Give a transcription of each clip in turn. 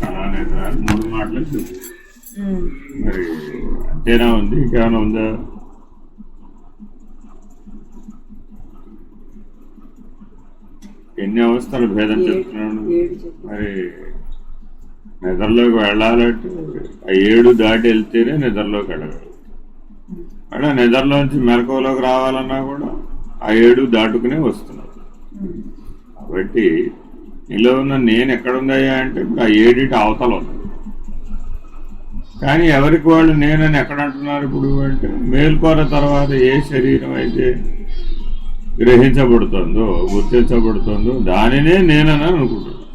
అలానే 3 మాటలు చెప్పు. మరి అంతేనా ఉంది, ఇంకేమైనా ఉందా? ఎన్ని అవస్థలు భేదం చెప్తున్నాడు. మరి నిద్రలోకి వెళ్ళాలంటే ఆ 7 దాటి వెళ్తేనే నిద్రలోకి వెళ్ళగలరు. అలా నిద్రలోంచి మెలకువలోకి రావాలన్నా కూడా ఆ 7 దాటుకునే వస్తున్నారు. కాబట్టి నీలో ఉన్న నేను ఎక్కడుందయ్యా అంటే ఇప్పుడు ఆ 7 అవతల ఉంది. కానీ ఎవరికి వాళ్ళు నేనని ఎక్కడ అంటున్నారు ఇప్పుడు అంటే మేల్కొన్న తర్వాత ఏ శరీరం అయితే గ్రహించబడుతుందో గుర్తించబడుతుందో దానినే నేనని అనుకుంటున్నాను.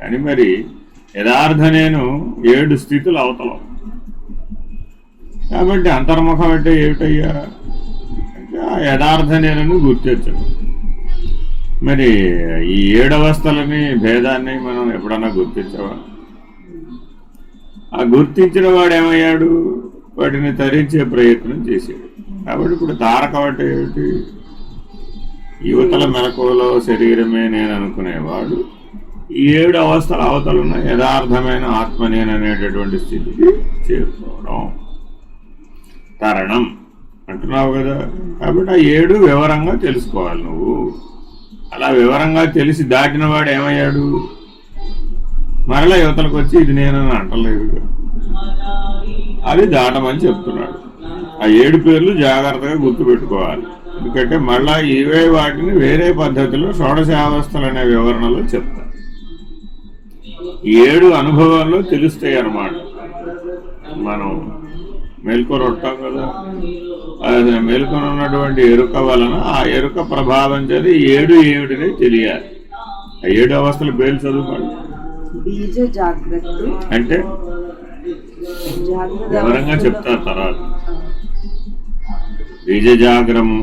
కానీ మరి యథార్థ నేను 7 స్థితులు అవతలం. కాబట్టి అంతర్ముఖం అంటే ఏమిటయ్యా అంటే ఆ యథార్థ నేనని గుర్తించడం. మరి ఈ 7 అవస్థలని భేదాన్ని మనం ఎప్పుడన్నా గుర్తించావా? ఆ గుర్తించిన వాడు ఏమయ్యాడు? వాటిని తరించే ప్రయత్నం చేశాడు. కాబట్టి ఇప్పుడు తారకం అంటే ఏమిటి? యువతల మెలకువలో శరీరమే నేను అనుకునేవాడు ఈ 7 అవస్థల అవతలున్న యథార్థమైన ఆత్మ నేననేటటువంటి స్థితికి చేరుకోవడం తరణం అంటున్నావు కదా. కాబట్టి ఆ 7 వివరంగా తెలుసుకోవాలి నువ్వు. అలా వివరంగా తెలిసి దాటిన వాడు ఏమయ్యాడు? మరలా యువతలకు వచ్చి ఇది నేనని అంటలేదు. అది దాటమని చెప్తున్నాడు. ఆ 7 పేర్లు జాగ్రత్తగా గుర్తుపెట్టుకోవాలి. ఎందుకంటే మళ్ళా ఇవే వాటిని వేరే పద్ధతిలో షోడశావస్థలు అనే వివరణలో చెప్తారు. 7 అనుభవాల్లో తెలుస్తాయి అన్నమాట. మనం మేల్కొని ఉంటాం కదా, అది మేల్కొని ఉన్నటువంటి ఎరుక వలన ఆ ఎరుక ప్రభావం చేత 7 ఏమిటినే తెలియాలి. ఆ 7 అవస్థలు పేర్లు చదువుకోండి. బీజ జాగ్రత్త అంటే వివరంగా చెప్తారు తర్వాత. బీజ జాగ్రము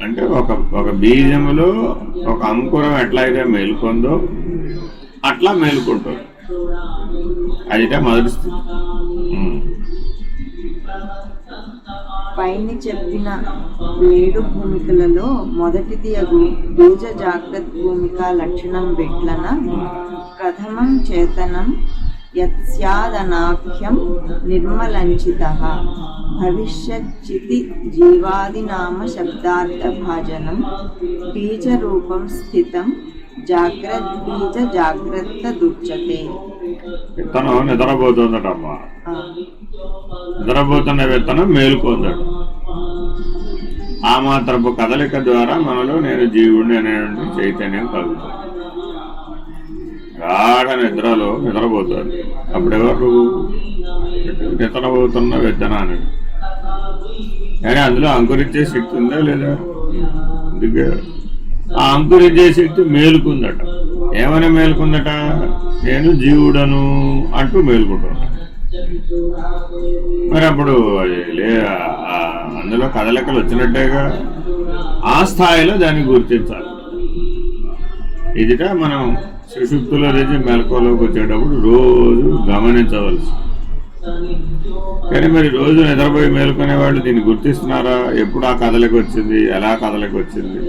అంటే ఒక బీజములో ఒక అంకురం ఎట్లయితే మేలుకొందో అట్లా మేలుకుంటుంది. అదిటే మొదటి స్థితి. పైన చెప్పిన 7 భూమికలలో మొదటిది అగు బీజ జాగ్రత్త భూమిక లక్షణం వెట్లన ప్రథమం చేతనం యత్స్యాదనాఖ్యం నిర్మలంచితః భవిష్యచ్చితి జీవాదినామ శబ్దార్థ భాజనం బీజరూపం స్థితం జాగ్రత్త జాగ్రత్త దుచ్యతే. విత్తనం నిద్రపోతుందటమ్మా. నిద్రపోతున్న విత్తనం మేలుకోందట. ఆ మాత్రపు కదలిక ద్వారా మనలో నేను జీవుడిని అనేటువంటి చైతన్యం కలుగుతుంది. గాఢ నిద్రలో నిద్రపోతుంది. అప్పుడెవరు? నిద్రపోతున్న విత్తనాన్ని. కానీ అందులో అంకురించే శక్తి ఉందా లేదా? అందుకే ఆ అంకురించే శక్తి మేలుకుందట. ఏమని మేలుకుందట? నేను జీవుడను అంటూ మేలుకుంటున్నా. మరి అప్పుడు అందులో కదలికలు వచ్చినట్టేగా. ఆ స్థాయిలో దాన్ని గుర్తించాలి. ఇదిట మనం సుషుప్తిలో నుంచి మెలకువలోకి వచ్చేటప్పుడు రోజు గమనించవలసి. కానీ మరి రోజు నిద్రపోయి మేలుకునే వాళ్ళు దీన్ని గుర్తిస్తున్నారా? ఎప్పుడు ఆ కదలిక వచ్చింది, ఎలా కదలిక వచ్చింది?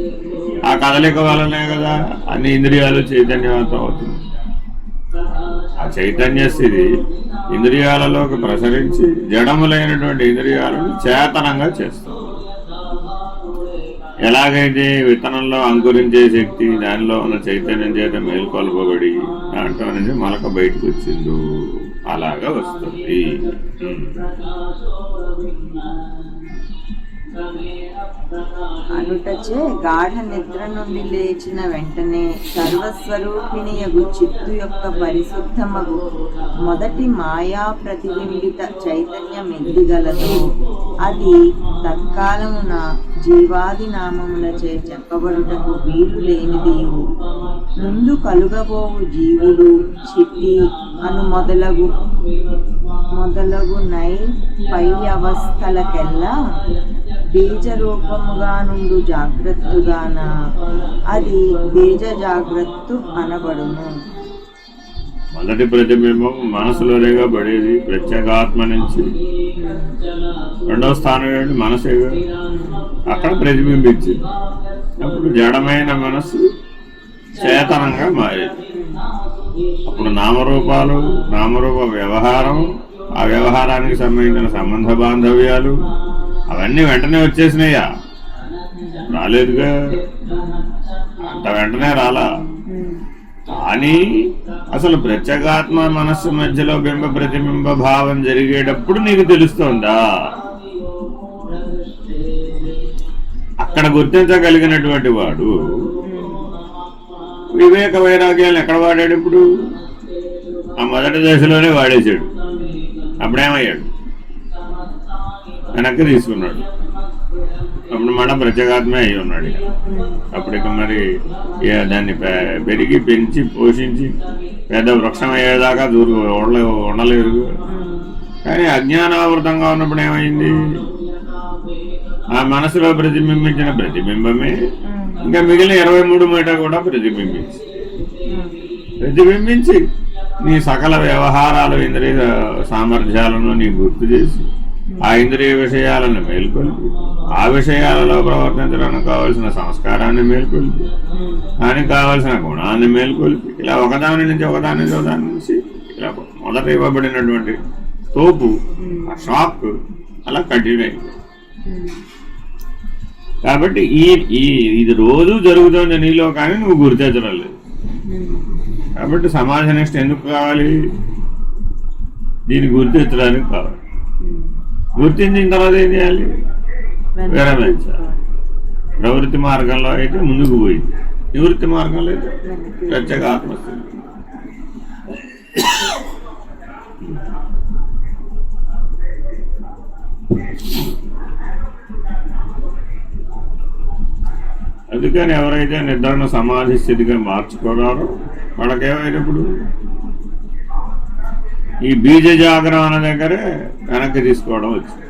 ఆ కదలిక వల్లనే కదా అన్ని ఇంద్రియాలు చైతన్యవంతం అవుతుంది. ఆ చైతన్య స్థితి ఇంద్రియాలలోకి ప్రసరించి జడములైనటువంటి ఇంద్రియాలను చేతనంగా చేస్తుంది. ఎలాగైతే విత్తనంలో అంకురించే శక్తి దానిలో ఉన్న చైతన్యం చేత మేల్కొల్పబడి దాంట్లో నుంచి మొలక బయటకు వచ్చిందో అలాగా వస్తుంది. అనుటచే గాఢ నిద్ర నుండి లేచిన వెంటనే సర్వస్వరూపిణియగు చిత్తు యొక్క పరిశుద్ధమగు మొదటి మాయా ప్రతిబింబిత చైతన్యం ఎద్దిగలదు. అది తత్కాలమున జీవాది నామములచే చెప్పబడుటకు వీలు లేనిదియు ముందు కలుగబోవు జీవుడు చిట్టి అను మొదలగు పై అవస్థలకెల్లా బీజరూపముగా నుండు జాగ్రత్తగాన అది బీజ జాగ్రత్త అనబడును. మొదటి ప్రతిబింబం మనసులోనేగా పడేది, ప్రత్యేగాత్మ నుంచి. రెండవ స్థానం ఏంటి? మనసేగా. అక్కడ ప్రతిబింబించింది. అప్పుడు జడమైన మనసు చేతనంగా మారేది. అప్పుడు నామరూపాలు, నామరూప వ్యవహారం, ఆ వ్యవహారానికి సంబంధించిన సంబంధ బాంధవ్యాలు అవన్నీ వెంటనే వచ్చేసినాయా? రాలేదుగా, అంత వెంటనే రాలా. కానీ అసలు ప్రత్యేగాత్మ మనస్సు మధ్యలో బింబ ప్రతిబింబ భావం జరిగేటప్పుడు నీకు తెలుస్తోందా? అక్కడ గుర్తించగలిగినటువంటి వాడు వివేక వైరాగ్యాలను ఎక్కడ వాడాడు? ఇప్పుడు ఆ మొదటి దశలోనే వాడేశాడు. అప్పుడేమయ్యాడు? వెనక్కి తీసుకున్నాడు. అప్పుడు మళ్ళీ ప్రత్యేగాత్మే అయి ఉన్నాడు. అప్పటికి మరి దాన్ని పెరిగి పెంచి పోషించి పెద్ద వృక్షం అయ్యేదాకా ఉండలేదు. కానీ అజ్ఞానావృతంగా ఉన్నప్పుడు ఏమైంది? ఆ మనసులో ప్రతిబింబించిన ప్రతిబింబమే ఇంకా మిగిలిన 23 మీటర్ కూడా ప్రతిబింబించి నీ సకల వ్యవహారాలు, ఇంద్రియ సామర్థ్యాలను నీ గుర్తు చేసి ఆ ఇంద్రియ విషయాలను మేల్కొల్పి ఆ విషయాలలో ప్రవర్తించడానికి కావలసిన సంస్కారాన్ని మేల్కొల్పి దానికి కావలసిన గుణాన్ని మేల్కొల్పి ఇలా ఒకదాని నుంచి ఇలా మొదట ఇవ్వబడినటువంటి తోపు, ఆ షాక్ అలా కంటిన్యూ అయింది. కాబట్టి ఇది రోజు జరుగుతుంది నీలో, కానీ నువ్వు గుర్తించడం లేదు. కాబట్టి సమాజ నిష్ట ఎందుకు కావాలి? దీన్ని గుర్తించడానికి కావాలి. గుర్తించిన తర్వాత ఏం చేయాలి? విరమించాలి. ప్రవృత్తి మార్గంలో అయితే ముందుకు పోయింది, నివృత్తి మార్గంలో అయితే ప్రత్యేక ఆత్మస్థితి. అందుకని ఎవరైతే నిద్రను సమాధి స్థితిగా మార్చుకోరారో వాళ్ళకేమైనప్పుడు ఈ బీజ జాగరణ దగ్గరే వెనక్కి తీసుకోవడం వచ్చింది.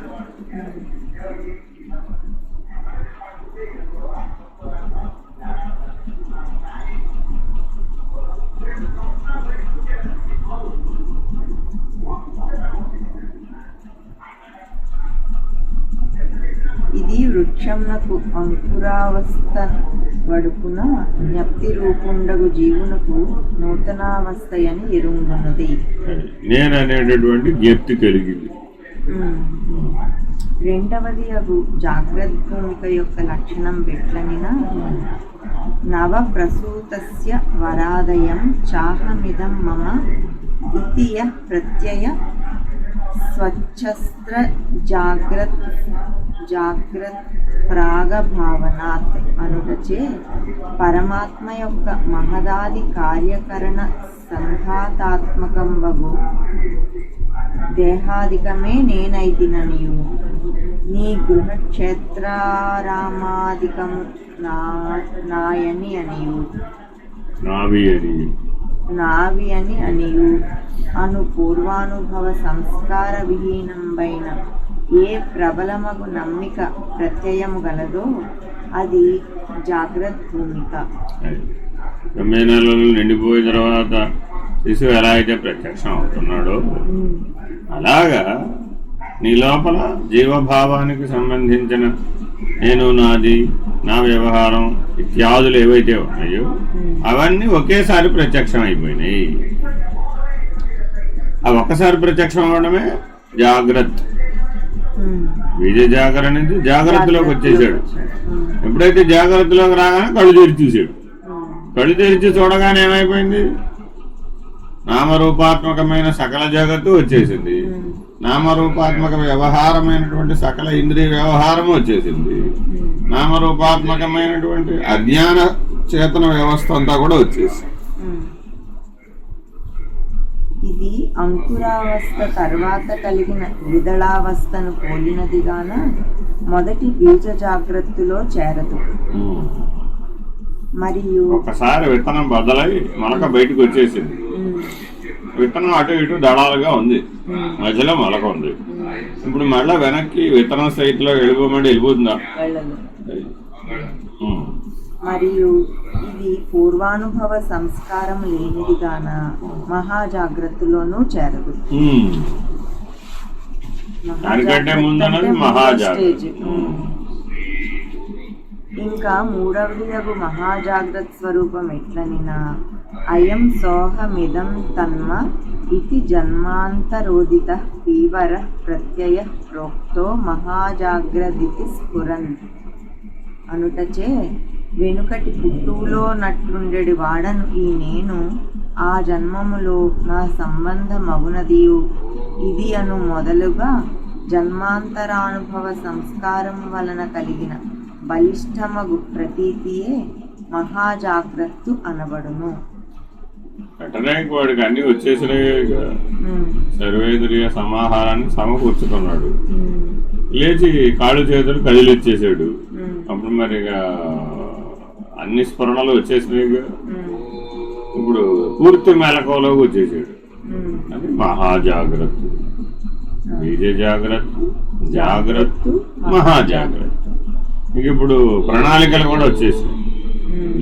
ఇది వృక్షమునకు అంకురావస్థ వడుపున జ్ఞప్తి రూపుండగు జీవునకు నూతనావస్థయని ఎరుంగున్నది. నేననేటటువంటి జ్ఞప్తి కలిగింది. రెండవది అగు జాగ్రత్త భూమిక యొక్క లక్షణం పెట్లనిన నవ ప్రసూతస్య వరాదయం చాహమిదం మమ ఇతియ ప్రత్యయ స్వచ్ఛస్త్ర జాగ్రత్త ప్రాగభావనాత్ అనుటచే పరమాత్మ యొక్క మహదాది కార్యకరణ సంఘాతాత్మకం వగు దేహాదికమే నేనైతిననియు నీ గృహక్షేత్రారామాదికం నాయని అనియు నావి అని అనియు అను పూర్వానుభవ సంస్కార విహీనంబైన ఏ ప్రబలమగు నమ్మిక ప్రత్యయము గలదో అది జాగ్రత్త భూమిక. 9 నెలలు నిండిపోయిన తర్వాత శిశువు ఎలా అయితే ప్రత్యక్షం అవుతున్నాడో అలాగా నీ లోపల జీవభావానికి సంబంధించిన నేను, నాది, నా వ్యవహారం ఇత్యాదులు ఏవైతే ఉన్నాయో అవన్నీ ఒకేసారి ప్రత్యక్షం అయిపోయినాయి. అవి ఒక్కసారి ప్రత్యక్షం అవడమే జాగ్రత్త. బీజ జాగరణ నుంచి జాగ్రత్తలోకి వచ్చేసాడు. ఎప్పుడైతే జాగ్రత్తలోకి రాగానే కళ్ళు తెరిచి చూసాడు. కళ్ళు తెరిచి చూడగానే ఏమైపోయింది? నామరూపాత్మకమైన సకల జగత్తు వచ్చేసింది. నామరూపాత్మక వ్యవహారమైనటువంటి సకల ఇంద్రియ వ్యవహారము వచ్చేసింది. నామరూపాత్మకమైనటువంటి అజ్ఞాన చేతన వ్యవస్థ అంతా కూడా వచ్చేసింది. ఇది అంకురావస్థ తర్వాత కలిగిన విదళావస్థను పోలినదిగాన మొదటి బీజ జాగ్రత్తలో చేరదు. మరియు ఒకసారి విత్తనం బద్దలై మొలక బయటకు వచ్చేసింది. విత్తనం అటు ఇటు దళాలుగా ఉంది, మధ్యలో మొలక ఉంది. ఇప్పుడు మళ్ళా వెనక్కి విత్తనం స్థితిలో వెళ్ళిపోతుందా? మరియు ఇది పూర్వానుభవ సంస్కారం లేనిదిగాన మహాజాగ్రత్తలోనూ చేరదు. ఇంకా మూడవది మహాజాగ్రత్త స్వరూపం ఎట్లనినా అయం సోహమిదం తన్మ ఇతి జన్మాంతరోదితః పీవరః ప్రత్యయః ప్రోక్తో మహాజాగ్రదితి స్ఫురన్ అనుటచే వెనుకటి పుట్టులో నట్లుండెడి వాడను ఈ నేను ఆ జన్మములో నా సంబంధమగునదియు ఇది అను మొదలుగా జన్మాంతరానుభవ సంస్కారం వలన కలిగిన బలిష్టమగు ప్రతీతియే మహాజాగ్రత్తు అనబడును. వెంటనే వాడికి అన్ని వచ్చేసినాయి. సర్వేంద్రియ సమాహారాన్ని సమకూర్చుకున్నాడు. లేచి కాళ్ళు చేతులు కదిలిచ్చేసాడు. అప్పుడు మరి అన్ని స్ఫురణలు వచ్చేసినాయి. ఇప్పుడు పూర్తి మెలకువలోకి వచ్చేసాడు. అది మహాజాగ్రత్త. బీజ జాగ్రత్త, జాగ్రత్త, మహాజాగ్రత్త. ఇంక ఇప్పుడు ప్రణాళికలు కూడా వచ్చేసాయి.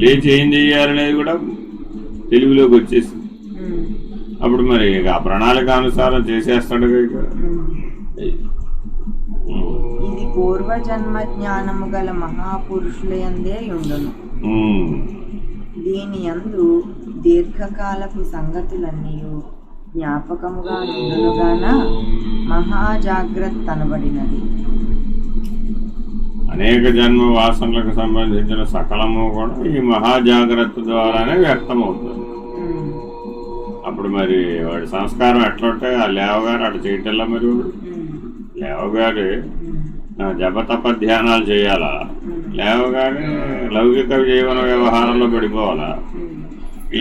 లేచి ఏం చెయ్యాలనేది కూడా తెలివిలోకి వచ్చేసింది. అప్పుడు మరి ఆ ప్రణాళిక అనుసారం చేసేస్తాడు. ఇది పూర్వజన్మ జ్ఞానము గల మహాపురుషులయందే ఉండును. దీని యందు దీర్ఘకాలపు సంగతులన్నీ జ్ఞాపకముగా నుండునుగాన మహాజాగ్రత్త అనబడినది. అనేక జన్మ వాసనలకు సంబంధించిన సకలము కూడా ఈ మహాజాగ్రత్త ద్వారానే వ్యక్తమవుతుంది. అప్పుడు మరి వాడి సంస్కారం ఎట్లుంటే ఆ లేవగారు అటు చేయటల్లా మరి లేవగారు జపతప ధ్యానాలు చేయాలా, లేవగానే లౌకిక జీవన వ్యవహారంలో పడిపోవాలా,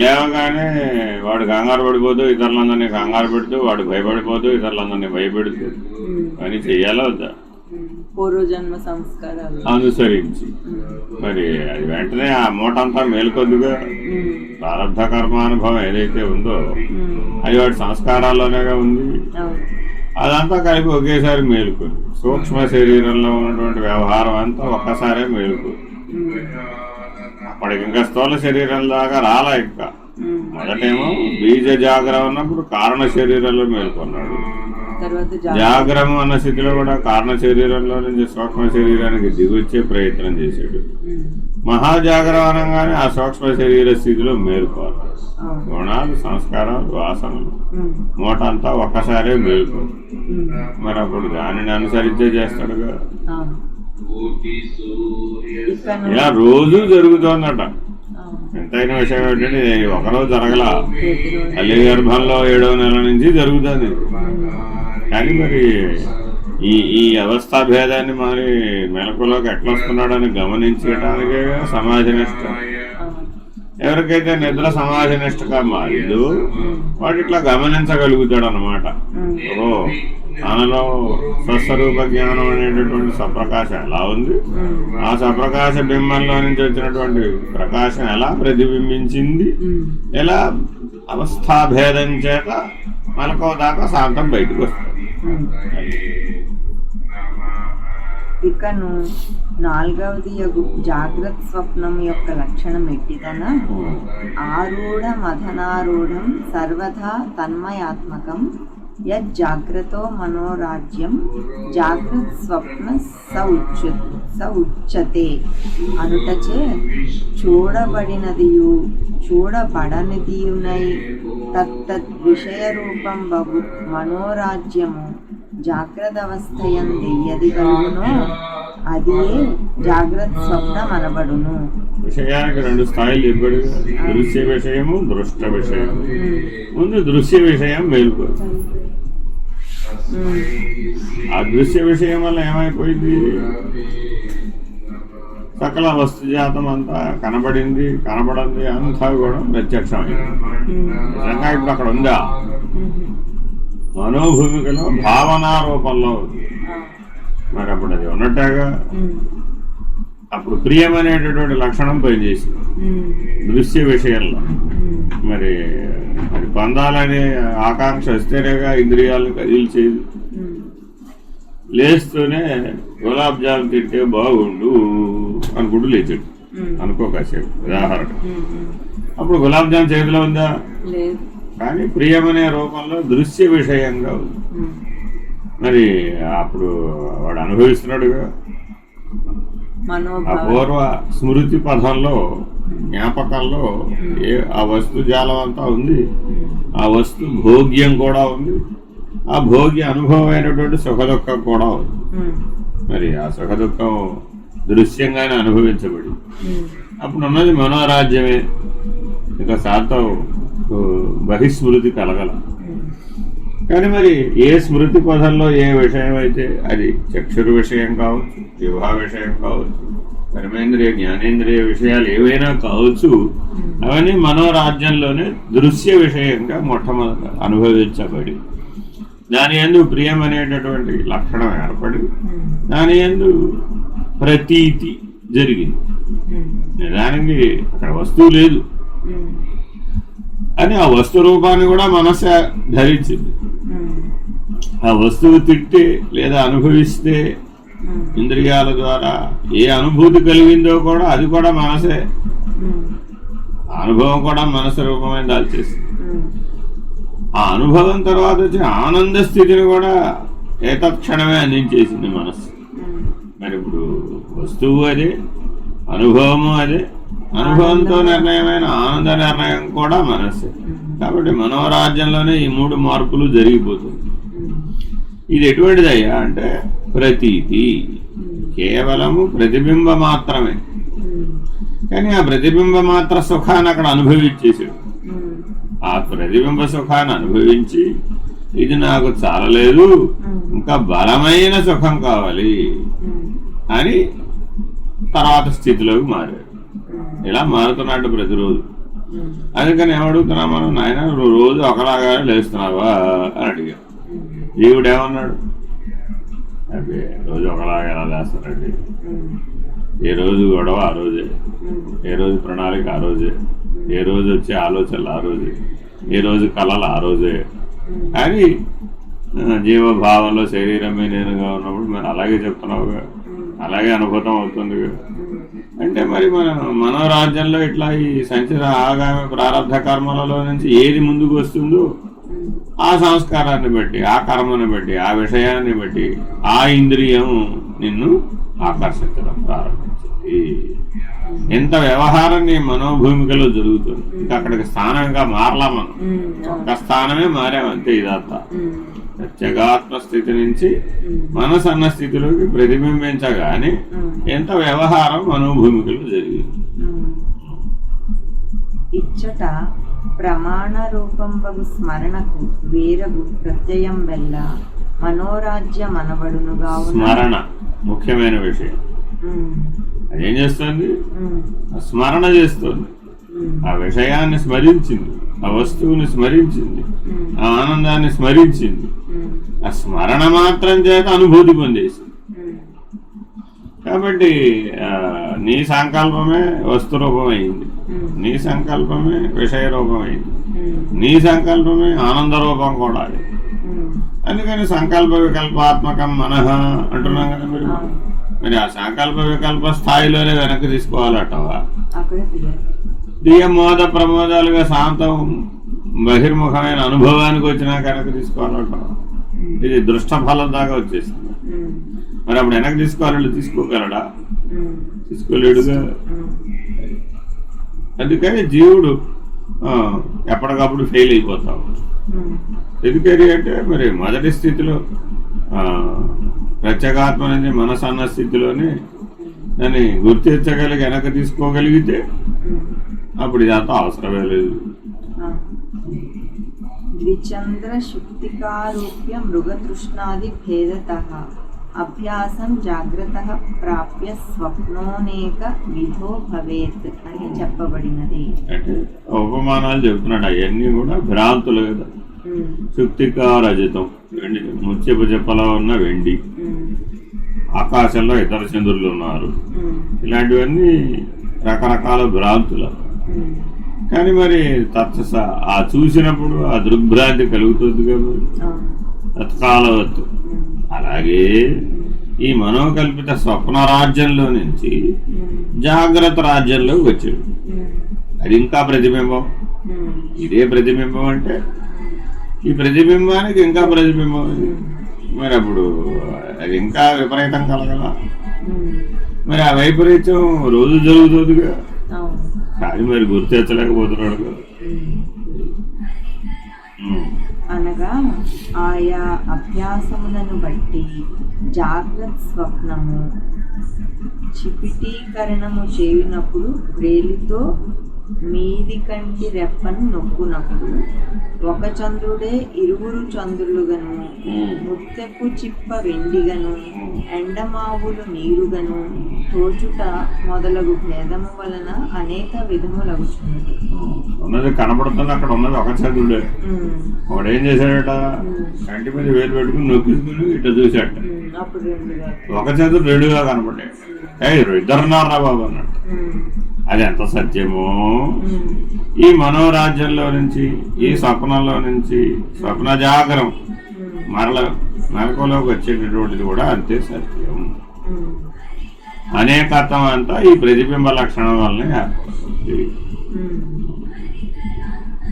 లేవగానే వాడు కంగారు పడిపోతూ ఇతరులందరినీ కంగారు పెడుతూ, వాడు భయపడిపోతూ ఇతరులందరినీ భయపెడుతూ అని చెయ్యాలా వద్దా? పూర్వజన్మ సంస్కారాలు అనుసరించి మరి అది వెంటనే ఆ మూట అంతా మేలుకొద్దుగా ప్రారంభ కర్మానుభవం ఏదైతే ఉందో అది వాడి సంస్కారాల్లోనేగా ఉంది. అదంతా కలిపి ఒకేసారి మేలుకుంది. సూక్ష్మ శరీరంలో ఉన్నటువంటి వ్యవహారం అంతా ఒక్కసారే మేలుకుంది. అప్పటికి ఇంకా స్థూల శరీరం దాకా రాలా. ఇంకా మొదటేమో బీజ జాగ్రత్త ఉన్నప్పుడు కారణ శరీరంలో మేలుకున్నాడు. జాగ్రము అన్న స్థితిలో కూడా కారణ శరీరంలో నుంచి సూక్ష్మ శరీరానికి దిగొచ్చే ప్రయత్నం చేశాడు. మహాజాగ్రత్త అనగానే ఆ సూక్ష్మ శరీర స్థితిలో మేలుకోవాలి. గుణాలు, సంస్కారాలు, వాసనలు మూట అంతా ఒక్కసారే మేలుకోవాలి. మరి అప్పుడు దానిని అనుసరించే చేస్తాడుగా. ఇలా రోజు జరుగుతోందట. ఎంతైన విషయం ఏంటంటే ఒకరోజు జరగల, తల్లి గర్భంలో 7వ నెల నుంచి జరుగుతుంది. కానీ మరి ఈ అవస్థా భేదాన్ని మరి మెలకులోకి ఎట్లా వస్తున్నాడని గమనించడానికే సమాజ నిష్ట. ఎవరికైతే నిద్ర సమాజ నిష్టగా మారిందో వాడు ఇట్లా గమనించగలుగుతాడు అన్నమాట. ఓ తనలో స్వస్వరూప జ్ఞానం అనేటటువంటి సప్రకాశం ఎలా ఉంది, ఆ సప్రకాశ బింబంలో నుంచి వచ్చినటువంటి ప్రకాశం ఎలా ప్రతిబింబించింది, ఎలా అవస్థాభేదం చేత మనకో దాకా శాంతం బయటకు వస్తుంది. ఇకను 4వది జాగ్రత్త స్వప్నం యొక్క లక్షణం ఎట్టిదన ఆరూఢ మథనారూఢం సర్వదా తన్మయాత్మకం యజ్జాగ్రతో మనోరాజ్యం జాగ్రత్త స్వప్న స ఉచ్యతే అనుటచే చూడబడినదియు చూడబడనిదియునై తత్తద్ విషయ రూపం బహు మనోరాజ్యము జాగ్రత్త అవస్థయందెయ్యది కలుగునో అదే జాగ్రత్త స్వప్నం అనబడును. విషయానికి 2 స్థాయిలు చెప్పాడు. దృశ్య విషయము, దృష్ట విషయం. ముందు దృశ్య విషయం మేలుకో. ఆ దృశ్య విషయం వల్ల ఏమైపోయింది, సకల వస్తుజాతం అంతా కనబడింది, కనబడింది అంతా కూడా ప్రత్యక్షమైంది. నిజంగా ఇప్పుడు అక్కడ ఉందా? మనోభూమికలో భావనా రూపంలో ఉంది. మరి అప్పుడు అది ఉన్నట్టుగా అప్పుడు ప్రియమనేటటువంటి లక్షణం పనిచేసింది దృశ్య విషయంలో. మరి అది పొందాలనే ఆకాంక్ష వస్తేనేగా ఇంద్రియాలను కదిల్చేది. లేస్తూనే గులాబ్ జామ్ తింటే బాగుండు అనుకుంటూ లేచాడు అనుకో కాసేపు ఉదాహరణ. అప్పుడు గులాబ్ జామ్ చేతిలో ఉందా? కానీ ప్రియమనే రూపంలో దృశ్య విషయంగా ఉంది. మరి అప్పుడు వాడు అనుభవిస్తున్నాడుగా. అపూర్వ స్మృతి పథంలో జ్ఞాపకాల్లో ఆ వస్తు జాలం అంతా ఉంది, ఆ వస్తు భోగ్యం కూడా ఉంది, ఆ భోగ్య అనుభవం అయినటువంటి సుఖదుఖం కూడా ఉంది. మరి ఆ సుఖదుఖం దృశ్యంగానే అనుభవించబడి అప్పుడు ఉన్నది మనోరాజ్యమే. ఇక శాతం బహిస్మృతి కలగల. కానీ మరి ఏ స్మృతి పదంలో ఏ విషయం అయితే అది చక్షురు విషయం కావచ్చు, వివాహ విషయం కావచ్చు, కర్మేంద్రియ జ్ఞానేంద్రియ విషయాలు ఏవైనా కావచ్చు, అవన్నీ మనోరాజ్యంలోనే దృశ్య విషయంగా మొట్టమొదట అనుభవించబడి దాని యందు ప్రియం అనేటటువంటి లక్షణం ఏర్పడి దాని యందు ప్రతీతి జరిగింది. నిజానికి అక్కడ వస్తువు లేదు అని ఆ వస్తు రూపాన్ని కూడా మనసే ధరించింది. ఆ వస్తువు తిట్టి లేదా అనుభవిస్తే ఇంద్రియాల ద్వారా ఏ అనుభూతి కలిగిందో కూడా అది కూడా మనసే, అనుభవం కూడా మనసు రూపమే దాల్చేసింది. ఆ అనుభవం తర్వాత వచ్చిన ఆనంద స్థితిని కూడా ఏతక్షణమే అందించేసింది మనస్సు. మరి ఇప్పుడు వస్తువు అదే, అనుభవము అదే, అనుభవంతో నిర్ణయమైన ఆనంద నిర్ణయం కూడా మనస్సే. కాబట్టి మనోరాజ్యంలోనే ఈ మూడు మార్పులు జరిగిపోతుంది. ఇది ఎటువంటిదయ్యా అంటే ప్రతీతి, కేవలము ప్రతిబింబ మాత్రమే. కానీ ఆ ప్రతిబింబ మాత్ర సుఖాన్ని అక్కడ అనుభవించేసాడు. ఆ ప్రతిబింబ సుఖాన్ని అనుభవించి ఇది నాకు చాలలేదు, ఇంకా బలమైన సుఖం కావాలి అని తర్వాత స్థితిలోకి మారాడు. ఇలా మారుతున్నాడు ప్రతిరోజు. అందుకని ఏమడుగుతున్నా మనం, నాయన నువ్వు రోజు ఒకలాగానే లేస్తున్నావా అని అడిగా. దేవుడు ఏమన్నాడు, అదే రోజు ఒకలాగా ఎలా లేస్తానండి, ఏ రోజు గొడవ ఆ రోజే, ఏ రోజు ప్రణాళిక ఆ రోజే, ఏ రోజు వచ్చే ఆలోచనలు ఆ రోజే, ఏ రోజు కళలు ఆ రోజే అని జీవభావంలో శరీరమే నేనుగా ఉన్నప్పుడు మరి అలాగే చెప్తున్నావుగా, అలాగే అనుభూతం అవుతుందిగా. అంటే మరి మన మనోరాజ్యంలో ఇట్లా ఈ సంచిత ఆగామి ప్రారంభ కర్మలలో నుంచి ఏది ముందుకు వస్తుందో ఆ సంస్కారాన్ని బట్టి, ఆ కర్మను బట్టి, ఆ విషయాన్ని బట్టి ఆ ఇంద్రియం నిన్ను ఆకర్షించడం ప్రారంభించింది. ఎంత వ్యవహారం నీ మనోభూమికలో జరుగుతుంది. ఇంకా అక్కడికి స్థానంగా మారలా, మనం ఒక్క స్థానమే మారామంతే. ఇదంతా ప్రత్యేగాత్మ స్థితి నుంచి మనసు అన్న స్థితిలోకి ప్రతిబింబించగానే ఎంత వ్యవహారం మనోభూమికలో జరిగింది. ఇచ్చట ప్రమాణ రూపంబగు స్మరణకు వేరగు ప్రత్యయం వెల్ల మనోరాజ్య మనబడునుగా. స్మరణ ముఖ్యమైన విషయం. అదేం చేస్తుంది, స్మరణ చేస్తుంది. ఆ విషయాన్ని స్మరించింది, ఆ వస్తువుని స్మరించింది, ఆ ఆనందాన్ని స్మరించింది. ఆ స్మరణ మాత్రం చేత అనుభూతి పొందేసింది. కాబట్టి నీ సంకల్పమే వస్తు రూపమైంది, నీ సంకల్పమే విషయ రూపమైంది, నీ సంకల్పమే ఆనంద రూపం కూడా అది. అందుకని సంకల్ప వికల్పాత్మకం మనః అంటున్నాం కదా. మరి ఆ సంకల్ప వికల్ప స్థాయిలోనే వెనక్కి తీసుకోవాలటవా? మోద ప్రమోదాలుగా శాంతం బహిర్ముఖమైన అనుభవానికి వచ్చినా కనుక తీసుకోవాలటవా? ఇది దృష్ట ఫలం దాకా వచ్చేసింది. మరి అప్పుడు వెనక్కి తీసుకోవాలంటే తీసుకోగలడా? తీసుకోలేడుగా. అందుకని జీవుడు ఎప్పటికప్పుడు ఫెయిల్ అయిపోతావు. ఎందుకని అంటే మరి మొదటి స్థితిలో ప్రత్యేగాత్మ నుంచి మనసు అన్న స్థితిలోనే దాన్ని గుర్తించగలిగి వెనక్కి తీసుకోగలిగితే అప్పుడు ఇదంతా అవసరమే లేదు. ద్విచంద్ర శుక్తికారూప్య మృగతృష్ణాది భేదతః అభ్యాసం జాగ్రత్తః ప్రాప్య స్వప్నోనేక విధో భవేత్ అని చెప్పబడినది. అంటే ఉపమానాలు చెప్తున్నాడు. అవన్నీ కూడా భ్రాంతులు కదా. శుక్తికా రజతం, వెండి ముత్యపు చెప్పలో ఉన్న వెండి, ఆకాశంలో ఇతర చంద్రులు ఉన్నారు, ఇలాంటివన్నీ రకరకాల భ్రాంతులు. కానీ మరి ఆ చూసినప్పుడు ఆ దృగ్భ్రాంతి కలుగుతుంది కదా తత్కాలవత్తు. అలాగే ఈ మనోకల్పిత స్వప్న రాజ్యంలో నుంచి జాగ్రత్త రాజ్యంలోకి వచ్చాడు. అది ఇంకా ప్రతిబింబం. ఇదే ప్రతిబింబం అంటే ఈ ప్రతిబింబానికి ఇంకా ప్రతిబింబం. మరి అప్పుడు అది ఇంకా విపరీతం కలగల. మరి ఆ వైపరీత్యం రోజు జరుగుతుందిగా. కానీ మరి గుర్తించలేకపోతున్నాడు కదా. అనగా ఆయా అభ్యాసములను బట్టి జాగ్రత్త స్వప్నము చిపిటీకరణము చేయునప్పుడు వ్రేలితో మీది కంటి రెప్పను నొక్కునప్పుడు ఒక చంద్రుడే ఇరువురు చంద్రులుగను, ముత్తెపు చిప్ప వెండిగను, ఎండమావులు నీరుగను తోచుట మొదలగు భేదము వలన అనేక విధములగుచున్నది. ఉన్నది కనపడుతుంది, అక్కడ ఉన్నది ఒక చంద్రుడే. వాడు ఏం చేశాడట, కంటి మీద వేలు పెట్టుకుని నొక్కించుకుని ఇట్లా చూశాట. అప్పుడు ఒక చంద్రుడు రెండుగా కనపడ్డాడు. ఇద్దరున్నారా బాబు అన్నాడు. అది ఎంత సత్యమో. ఈ మనోరాజ్యంలో నుంచి, ఈ స్వప్నంలో నుంచి, స్వప్న జాగరం మెలకువలోకి వచ్చేటటువంటిది కూడా అంతే సత్యం. అనేకత్వం అంతా ఈ ప్రతిబింబ లక్షణం వల్లనే ఏర్పడుతుంది.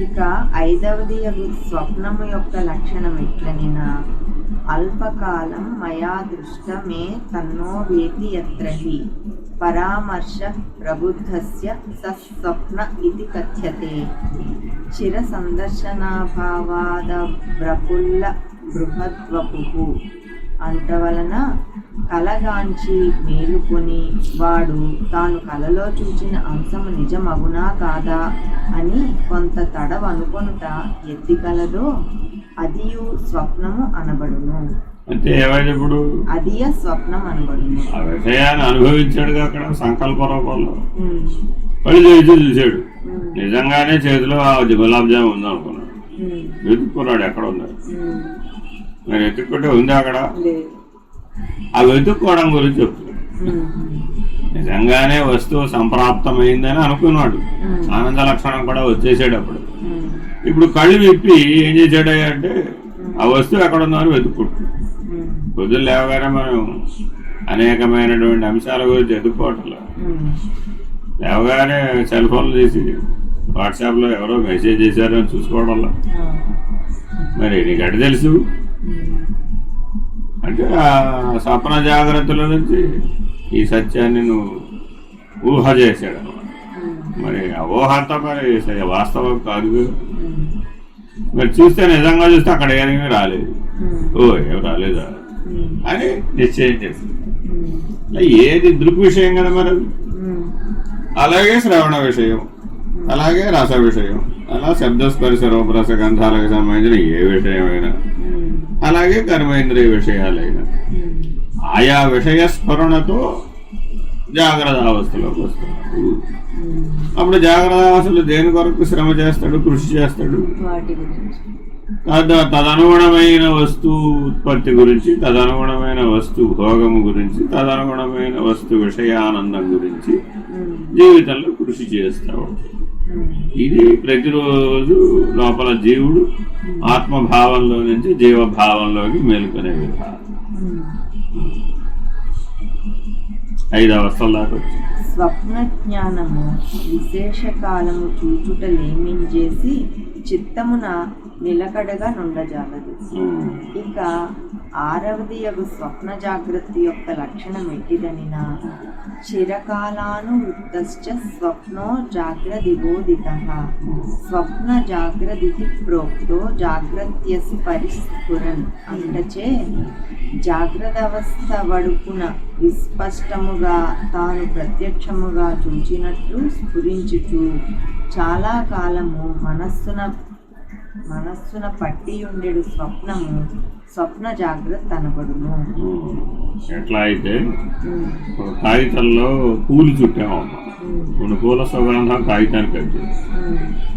ఇక 5వది స్వప్నము యొక్క లక్షణం ఎట్లనినా అల్పకాలం మయా దృష్టమే తన్నో వేతి యత్రహి పరామర్శ ప్రబుద్ధస్య సస్వప్న ఇది కథ్యతే. చిర సందర్శనాభావాద ప్రఫుల్ల బృహద్వపు అంతవలన కలగాంచి మేలుకొని వాడు తాను కలలో చూచిన అంశము నిజమగునా కాదా అని కొంత తడవ అనుకొనుట ఎత్తి కలదో అదియు స్వప్నము అనబడును. అంటే ఏమైనా ఇప్పుడు అదియ స్వప్నం అనబడును. ఆ విషయాన్ని అనుభవించాడుగా అక్కడ సంకల్ప రూపంలో. పని చేసి చూశాడు, నిజంగానే చేతిలో ఆ గులాబ్ జామ్ ఉంది అనుకున్నాడు. వెతుక్కున్నాడు ఎక్కడ ఉన్నాడు. మరి వెతుక్కుంటే ఉంది అక్కడ. ఆ వెతుక్కోవడం గురించి చెప్తున్నాడు. నిజంగానే వస్తువు సంప్రాప్తమైందని అనుకున్నాడు. ఆనంద లక్షణం కూడా వచ్చేసాడు అప్పుడు. ఇప్పుడు కళ్ళు విప్పి ఏం చేశాడు అంటే ఆ వస్తువు ఎక్కడ ఉందో అని వెతుక్కుంటున్నాడు. పొద్దున్న లేవగానే మనం అనేకమైనటువంటి అంశాల గురించి ఎదుర్కోవట్లేదు. లేవగానే సెల్ ఫోన్లు తీసి వాట్సాప్లో ఎవరో మెసేజ్ చేశారు అని చూసుకోవడంలో మరి నీకు అటు తెలుసు అంటే ఆ స్వప్న జాగ్రత్తల నుంచి ఈ సత్యాన్ని నువ్వు ఊహ చేశాడు అనమాట. మరి ఆ ఊహ అంతా మరి వాస్తవం కాదు. మరి చూస్తే నిజంగా చూస్తే అక్కడ ఏమీ రాలేదు. ఓ ఏం రాలేదా అని నిశ్చయం చేస్తుంది. ఏది దృక్విషయం కదా మరి. అలాగే శ్రవణ విషయం, అలాగే రస విషయం, అలా శబ్దస్పర్శ రూపరస గంధాలకు సంబంధించిన ఏ విషయమైనా, అలాగే కర్మేంద్రియ విషయాలైనా ఆయా విషయ స్ఫురణతో జాగ్రత్త అవస్థలోకి వస్తున్నాడు. అప్పుడు జాగ్రత్త అవస్థలో దేని కొరకు శ్రమ చేస్తాడు, కృషి చేస్తాడు. తదనుగుణమైన వస్తు ఉత్పత్తి గురించి, తదనుగుణమైన వస్తు భోగము గురించి, తదనుగుణమైన వస్తు విషయానందం గురించి జీవితంలో కృషి చేస్తాడు. ఇది ప్రతిరోజు లోపల జీవుడు ఆత్మభావంలో నుంచి జీవభావంలోకి మేలుకునే విధానం. 5 అవస్థల దాకా వచ్చి స్వప్న జ్ఞానము విశేష కాలము చూచుటలేమించేసి చిత్తమున నిలకడగా నుండజాలదు. ఇక 6వది స్వప్న జాగృతి యొక్క లక్షణం ఎట్టిదనినా చిరకాలానువృత్తశ్చ స్వప్నో జాగ్రదిబోధితః స్వప్న జాగ్రదితి ప్రోక్తో జాగ్రత్యసి పరిస్ఫురన్ అంటచే జాగ్రత్తవస్థ వడుపున విస్పష్టముగా తాను ప్రత్యక్షముగా చూచినట్లు స్ఫురించుచు చాలా కాలము మనస్సున పట్టియుండెడు స్వప్నము స్వప్న జాగ్రత్త అనబడును. ఎట్లా అయితే కాగితంలో పూలు చుట్టామమ్మా, కొన్ని పూల సుగంధం కాగితానికి వచ్చేది.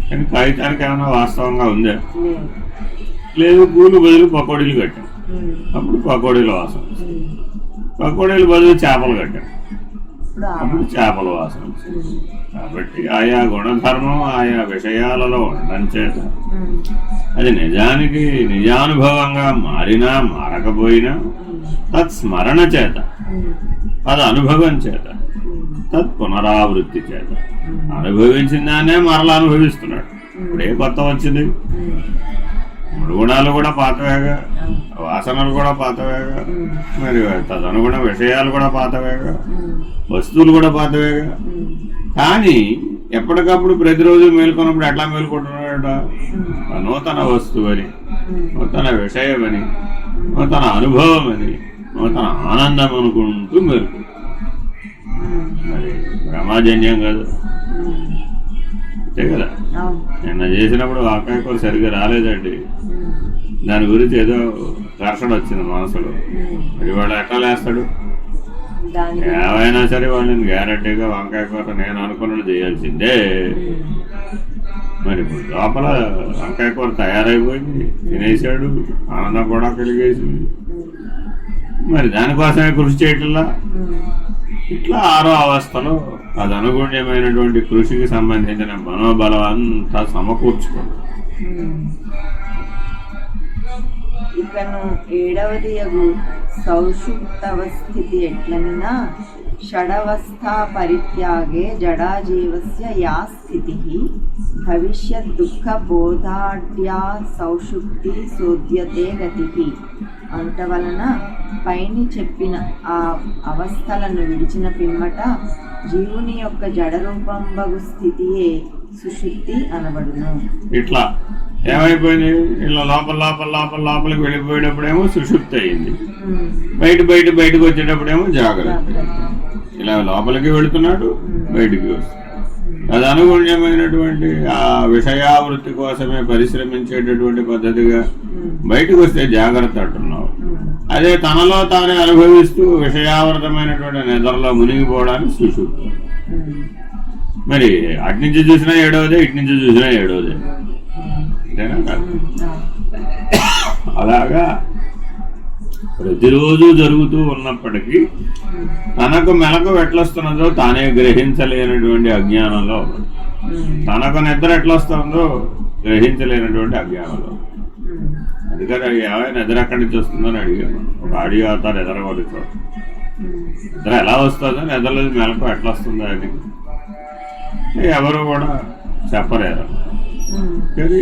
కానీ కాగితానికి ఏమైనా వాస్తవంగా ఉందా? లేదు. పూలు బదులు పకోడీలు కట్టాం, అప్పుడు పకోడీల వాసన. పకోడీలు బదులు చేపలు కట్టాం, అప్పుడు చేపల వాసన. కాబట్టి ఆయా గుణధర్మం ఆయా విషయాలలో ఉండడం చేత అది నిజానికి నిజానుభవంగా మారినా మారకపోయినా తత్స్మరణ చేత, తద్ అనుభవం చేత, తత్ పునరావృత్తి చేత అనుభవించిన దాన్నే మరలా అనుభవిస్తున్నాడు. ఇప్పుడే కొత్త వచ్చింది. గుణాలు కూడా పాతవేగా, వాసనలు కూడా పాతవేగా, మరి తదనుగుణ విషయాలు కూడా పాతవేగా, వస్తువులు కూడా పాతవేగా. కానీ ఎప్పటికప్పుడు ప్రతిరోజు మేల్కొన్నప్పుడు ఎట్లా మేల్కొంటున్నాడట? నూతన వస్తువు అని, నూతన విషయం అని, నూతన అనుభవం అని, నూతన ఆనందం అనుకుంటూ మేల్కొంటాడు. మరి భ్రమాజన్యం కాదు, అంతే కదా. నిన్న చేసినప్పుడు వంకాయ కూర సరిగ్గా రాలేదండి, దాని గురించి ఏదో ఘర్షణ వచ్చింది మనసులో. మరి వాడు ఎట్లా లేస్తాడు? ఏమైనా సరే వాళ్ళని గ్యారెంటీగా వంకాయ కూర నేను అనుకున్నది చేయాల్సిందే. మరి ఇప్పుడు లోపల వంకాయ కూర తయారైపోయింది, తినేసాడు, ఆనందం కూడా కలిగేసింది. మరి దానికోసమే కృషి చేయట్లా. ఇట్లా 6వ అవస్థలో అది అనుగుణ్యమైనటువంటి కృషికి సంబంధించిన మనోబలం అంతా సమకూర్చుకోండి. ఇకను 7వది సౌషుప్తవస్థితి ఎట్లనినా షడవస్థా పరిత్యాగే జడాజీవస్య యా స్థితి భవిష్యత్ దుఃఖ బోధాఢ్యా సౌషుప్తి సోద్యతే గతి. అంతవలన పైని చెప్పిన ఆ అవస్థలను విడిచిన పిమ్మట జీవుని యొక్క జడరూపంబగు స్థితియే సుషుప్తి అనబడును. ఇట్లా ఏమైపోయింది? ఇలా లోపల లోపల లోపల లోపలికి వెళ్ళిపోయేటప్పుడేమో సుషుప్తి అయింది, బయటకు వచ్చేటప్పుడేమో జాగ్రత్త. ఇలా లోపలికి వెళుతున్నాడు, బయటికి వస్తున్నాడు. అది అనుగుణ్యమైనటువంటి ఆ విషయావృత్తి కోసమే పరిశ్రమించేటటువంటి పద్ధతిగా బయటకు వస్తే జాగ్రత్త అంటున్నావు. అదే తనలో తానే అనుభవిస్తూ విషయావృతమైనటువంటి నిద్రలో మునిగిపోవడానికి సుషుప్తి. మరి అటు నుంచి చూసినా 7వదే, ఇటు నుంచి చూసినా 7వదే, అంతేనా కాదు? అలాగా ప్రతిరోజు జరుగుతూ ఉన్నప్పటికీ తనకు మెలకు ఎట్లొస్తున్నదో తానే గ్రహించలేనటువంటి అజ్ఞానంలో, తనకు నిద్ర ఎట్లొస్తుందో గ్రహించలేనటువంటి అజ్ఞానంలో. అందుకని ఏమైనా నిద్ర ఎక్కడి నుంచి వస్తుందని అడిగాను. ఒక ఆడియో అవుతారు ఎదరగొడుతూ నిద్ర ఎలా వస్తుందో, నిద్రలో మెలకు ఎట్లా వస్తుందో అని ఎవరు కూడా చెప్పలేరు. కానీ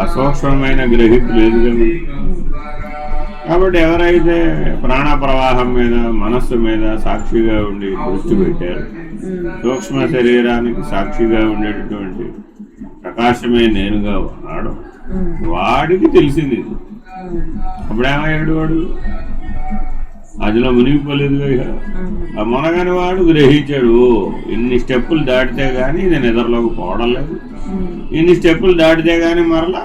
అసూక్ష్మమైన గ్రహింపు లేదు కదా. కాబట్టి ఎవరైతే ప్రాణ ప్రవాహం మీద, మనస్సు మీద సాక్షిగా ఉండి దృష్టి పెట్టారు, సూక్ష్మ శరీరానికి సాక్షిగా ఉండేటటువంటి ప్రకాశమే నేనుగా ఉన్నాడు, వాడికి తెలిసింది. అప్పుడేమయ్యాడు? వాడు అదిలో మునిగిపోలేదుగా. ఇక ఆ మునగని వాడు గ్రహించాడు, ఇన్ని స్టెప్పులు దాటితే గానీ ఇది నిద్రలోకి పోవడం లేదు, ఇన్ని స్టెప్పులు దాటితే గానీ మరలా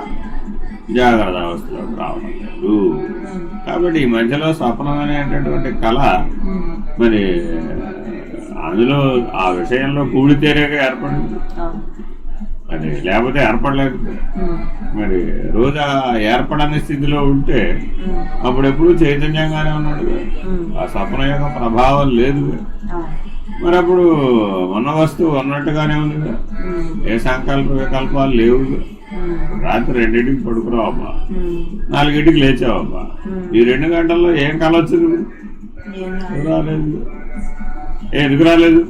జాగ్రత్త అవస్థలోకి రావడం లేదు. కాబట్టి ఈ మధ్యలో స్వప్నం అనేటటువంటి కళ మరి అందులో ఆ విషయంలో కూడితేరేగా ఏర్పడింది, అది లేకపోతే ఏర్పడలేదు. మరి రోజు ఏర్పడని స్థితిలో ఉంటే అప్పుడెప్పుడు చైతన్యంగానే ఉన్నాడు, ఆ స్వప్నం యొక్క ప్రభావం లేదు. మరి అప్పుడు ఉన్న వస్తువు ఉన్నట్టుగానే ఉంది, ఏ సంకల్ప వికల్పాలు లేవు. రాత్రి 2ంటికి పడుకురావబ్బా, 4ంటికి లేచావబ్బా, ఈ 2 గంటల్లో ఏం కళ వచ్చింది? రాలేదు. ఎందుకు రాలేదు?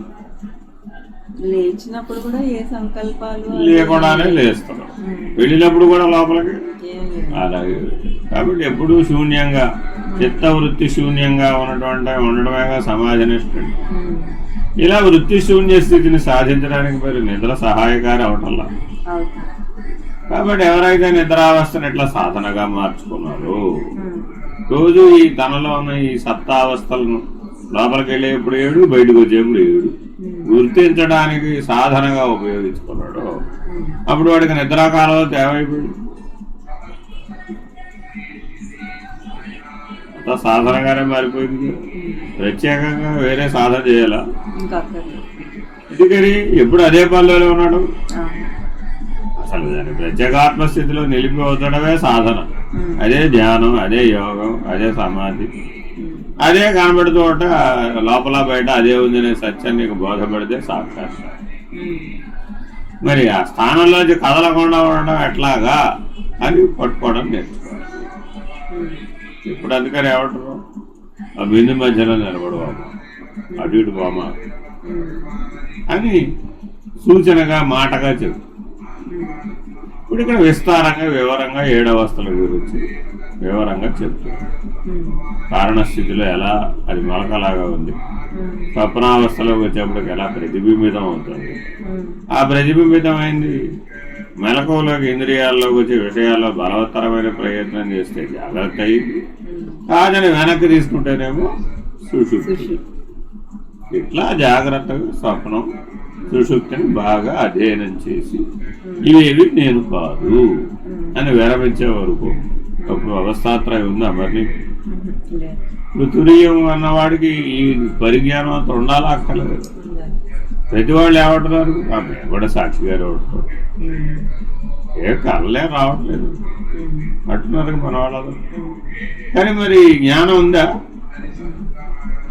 లేచినప్పుడు కూడా ఏ సంకల్పాలు లేకుండానే లేస్తారు, వెళ్ళినప్పుడు కూడా లోపలికి అలాగే. కాబట్టి ఎప్పుడూ శూన్యంగా, చిత్తవృత్తి శూన్యంగా ఉండడమేగా సమాజనిష్ఠుడు. ఇలా వృత్తి శూన్య స్థితిని సాధించడానికి మరి నిద్ర సహాయకారి అవటంలా. కాబట్టి ఎవరైతే నిద్రావస్థను ఎట్లా సాధనగా మార్చుకున్నారో, రోజు ఈ తనలో ఉన్న ఈ సత్తావస్థలను లోపలికి వెళ్ళేప్పుడు 7, బయటకు వచ్చేప్పుడు 7 గుర్తించడానికి సాధనగా ఉపయోగించుకున్నాడు. అప్పుడు వాడికి నిద్రాకాలంలో తేవైపోయింది, అంతా సాధనగానే మారిపోయింది. ప్రత్యేకంగా వేరే సాధన చేయాలా? ఎందుకని ఎప్పుడు అదే పనిలోనే ఉన్నాడు. అసలు దాని ప్రత్యేకాత్మస్థితిలో నిలిపిపోతడమే సాధన. అదే ధ్యానం, అదే యోగం, అదే సమాధి, అదే కనబడుతూ ఉంటే లోపల బయట అదే ఉంది అనే సత్యం నీకు బోధపడితే సాక్షాత్కారం. మరి ఆ స్థానంలోంచి కదలకుండా ఉండడం ఎట్లాగా అని పట్టుకోవడం నేర్చుకోవాలి. ఇప్పుడు అందుకని ఏమంటారు? ఆ బిందు మధ్యలో నిలబడవామా, అటు ఇటు బామా అని సూచనగా మాటగా చెప్పు. ఇప్పుడు ఇక్కడ విస్తారంగా వివరంగా 7 అవస్థల గురించి వివరంగా చెప్తుంది. కారణస్థితిలో ఎలా అది మొలకలాగా ఉంది, స్వప్నావస్థలోకి వచ్చేప్పటికి ఎలా ప్రతిబింబితం అవుతుంది, ఆ ప్రతిబింబితమైంది మెలకువలోకి ఇంద్రియాల్లోకి వచ్చే విషయాల్లో బలవత్తరమైన ప్రయత్నం చేస్తే జాగ్రత్త అయింది, కాదని వెనక్కి తీసుకుంటేనేమో సుషుప్తి. ఇట్లా జాగ్రత్తగా స్వప్నం సుషుప్తిని బాగా అధ్యయనం చేసి ఇవేవి నేను కాదు అని విరమించే వరకు అప్పుడు అవస్థాత్రయం ఉందా మరి? ఇప్పుడు తురియం అన్నవాడికి ఈ పరిజ్ఞానం అంతా ఉండాలా అక్కర్లేదు. ప్రతి వాళ్ళు ఏమంటున్నారు, కూడా సాక్షి గారు ఏమంటున్నారు, ఏ కళ్ళే రావట్లేదు అంటున్నారు మన వాళ్ళు. కానీ మరి జ్ఞానం ఉందా?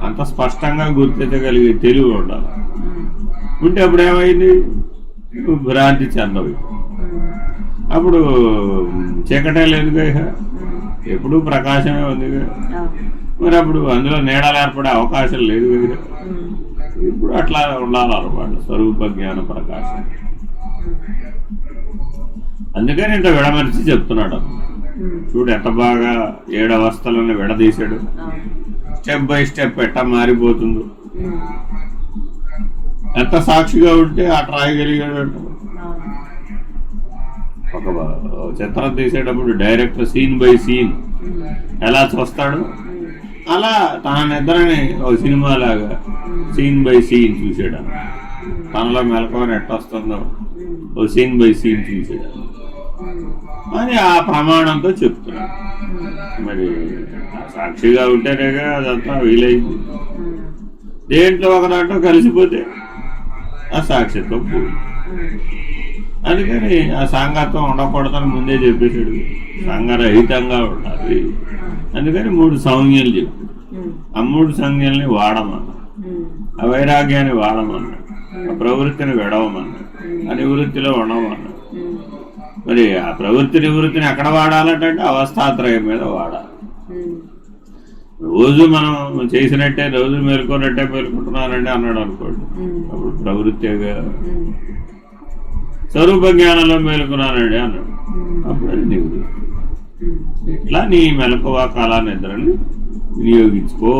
అంత స్పష్టంగా గుర్తించగలిగే తెలివి ఉండాలి. ఉంటే అప్పుడు ఏమైంది, భ్రాంతి చెందవు. అప్పుడు చీకటే లేదుగా, ఎప్పుడూ ప్రకాశమే ఉందిగా. మరి అప్పుడు అందులో నీడలు ఏర్పడే అవకాశం లేదు కదా. ఇప్పుడు అట్లా ఉండాలన్నమాట స్వరూప జ్ఞాన ప్రకాశం. అందుకని ఇంత విడమరిచి చెప్తున్నాడు. చూడు ఎంత బాగా 7 అవస్థలను విడదీశాడు. స్టెప్ బై స్టెప్ ఎట్లా మారిపోతుందో. ఎంత సాక్షిగా ఉంటే అట్లా రాయగలిగాడు. ఒక చిత్రం తీసేటప్పుడు డైరెక్టర్ సీన్ బై సీన్ ఎలా చూస్తాడు, అలా తన నిద్రని ఒక సినిమా లాగా సీన్ బై సీన్ చూసాడు. తనలో మెలకువని ఎట్టొస్తుందో ఓ సీన్ బై సీన్ చూసాడు అని ఆ ప్రమాణంతో చెప్తున్నాడు. మరి సాక్షిగా ఉంటేనేగా అదంతా వీలైంది. దేంట్లో ఒక దాంట్లో కలిసిపోతే ఆ సాక్షిత్వం పోయి. అందుకని ఆ సాంగత్వం ఉండకూడదని ముందే చెప్పేశాడు. సంఘరహితంగా ఉండాలి. అందుకని 3 సంజ్ఞలు చెప్పాడు. ఆ 3 సంజ్ఞల్ని వాడమన్నాడు. ఆ వైరాగ్యాన్ని వాడమన్నాడు. ఆ ప్రవృత్తిని విడవమన్నాడు. ఆ నివృత్తిలో ఉండమన్నాడు. మరి ఆ ప్రవృత్తి నివృత్తిని ఎక్కడ వాడాలంటే అవస్థాత్రయం మీద వాడాలి. రోజు మనం చేసినట్టే రోజు మేల్కొన్నట్టే మేల్కుంటున్నానండి అన్నాడు అనుకోండి, అప్పుడు ప్రవృత్తిగా. స్వరూప జ్ఞానంలో మేలుకున్నానండి అన్నాడు, అప్పుడు అది నివృత్తి. ఇట్లా నీ మెలకువ కాల నిద్రని వినియోగించుకో.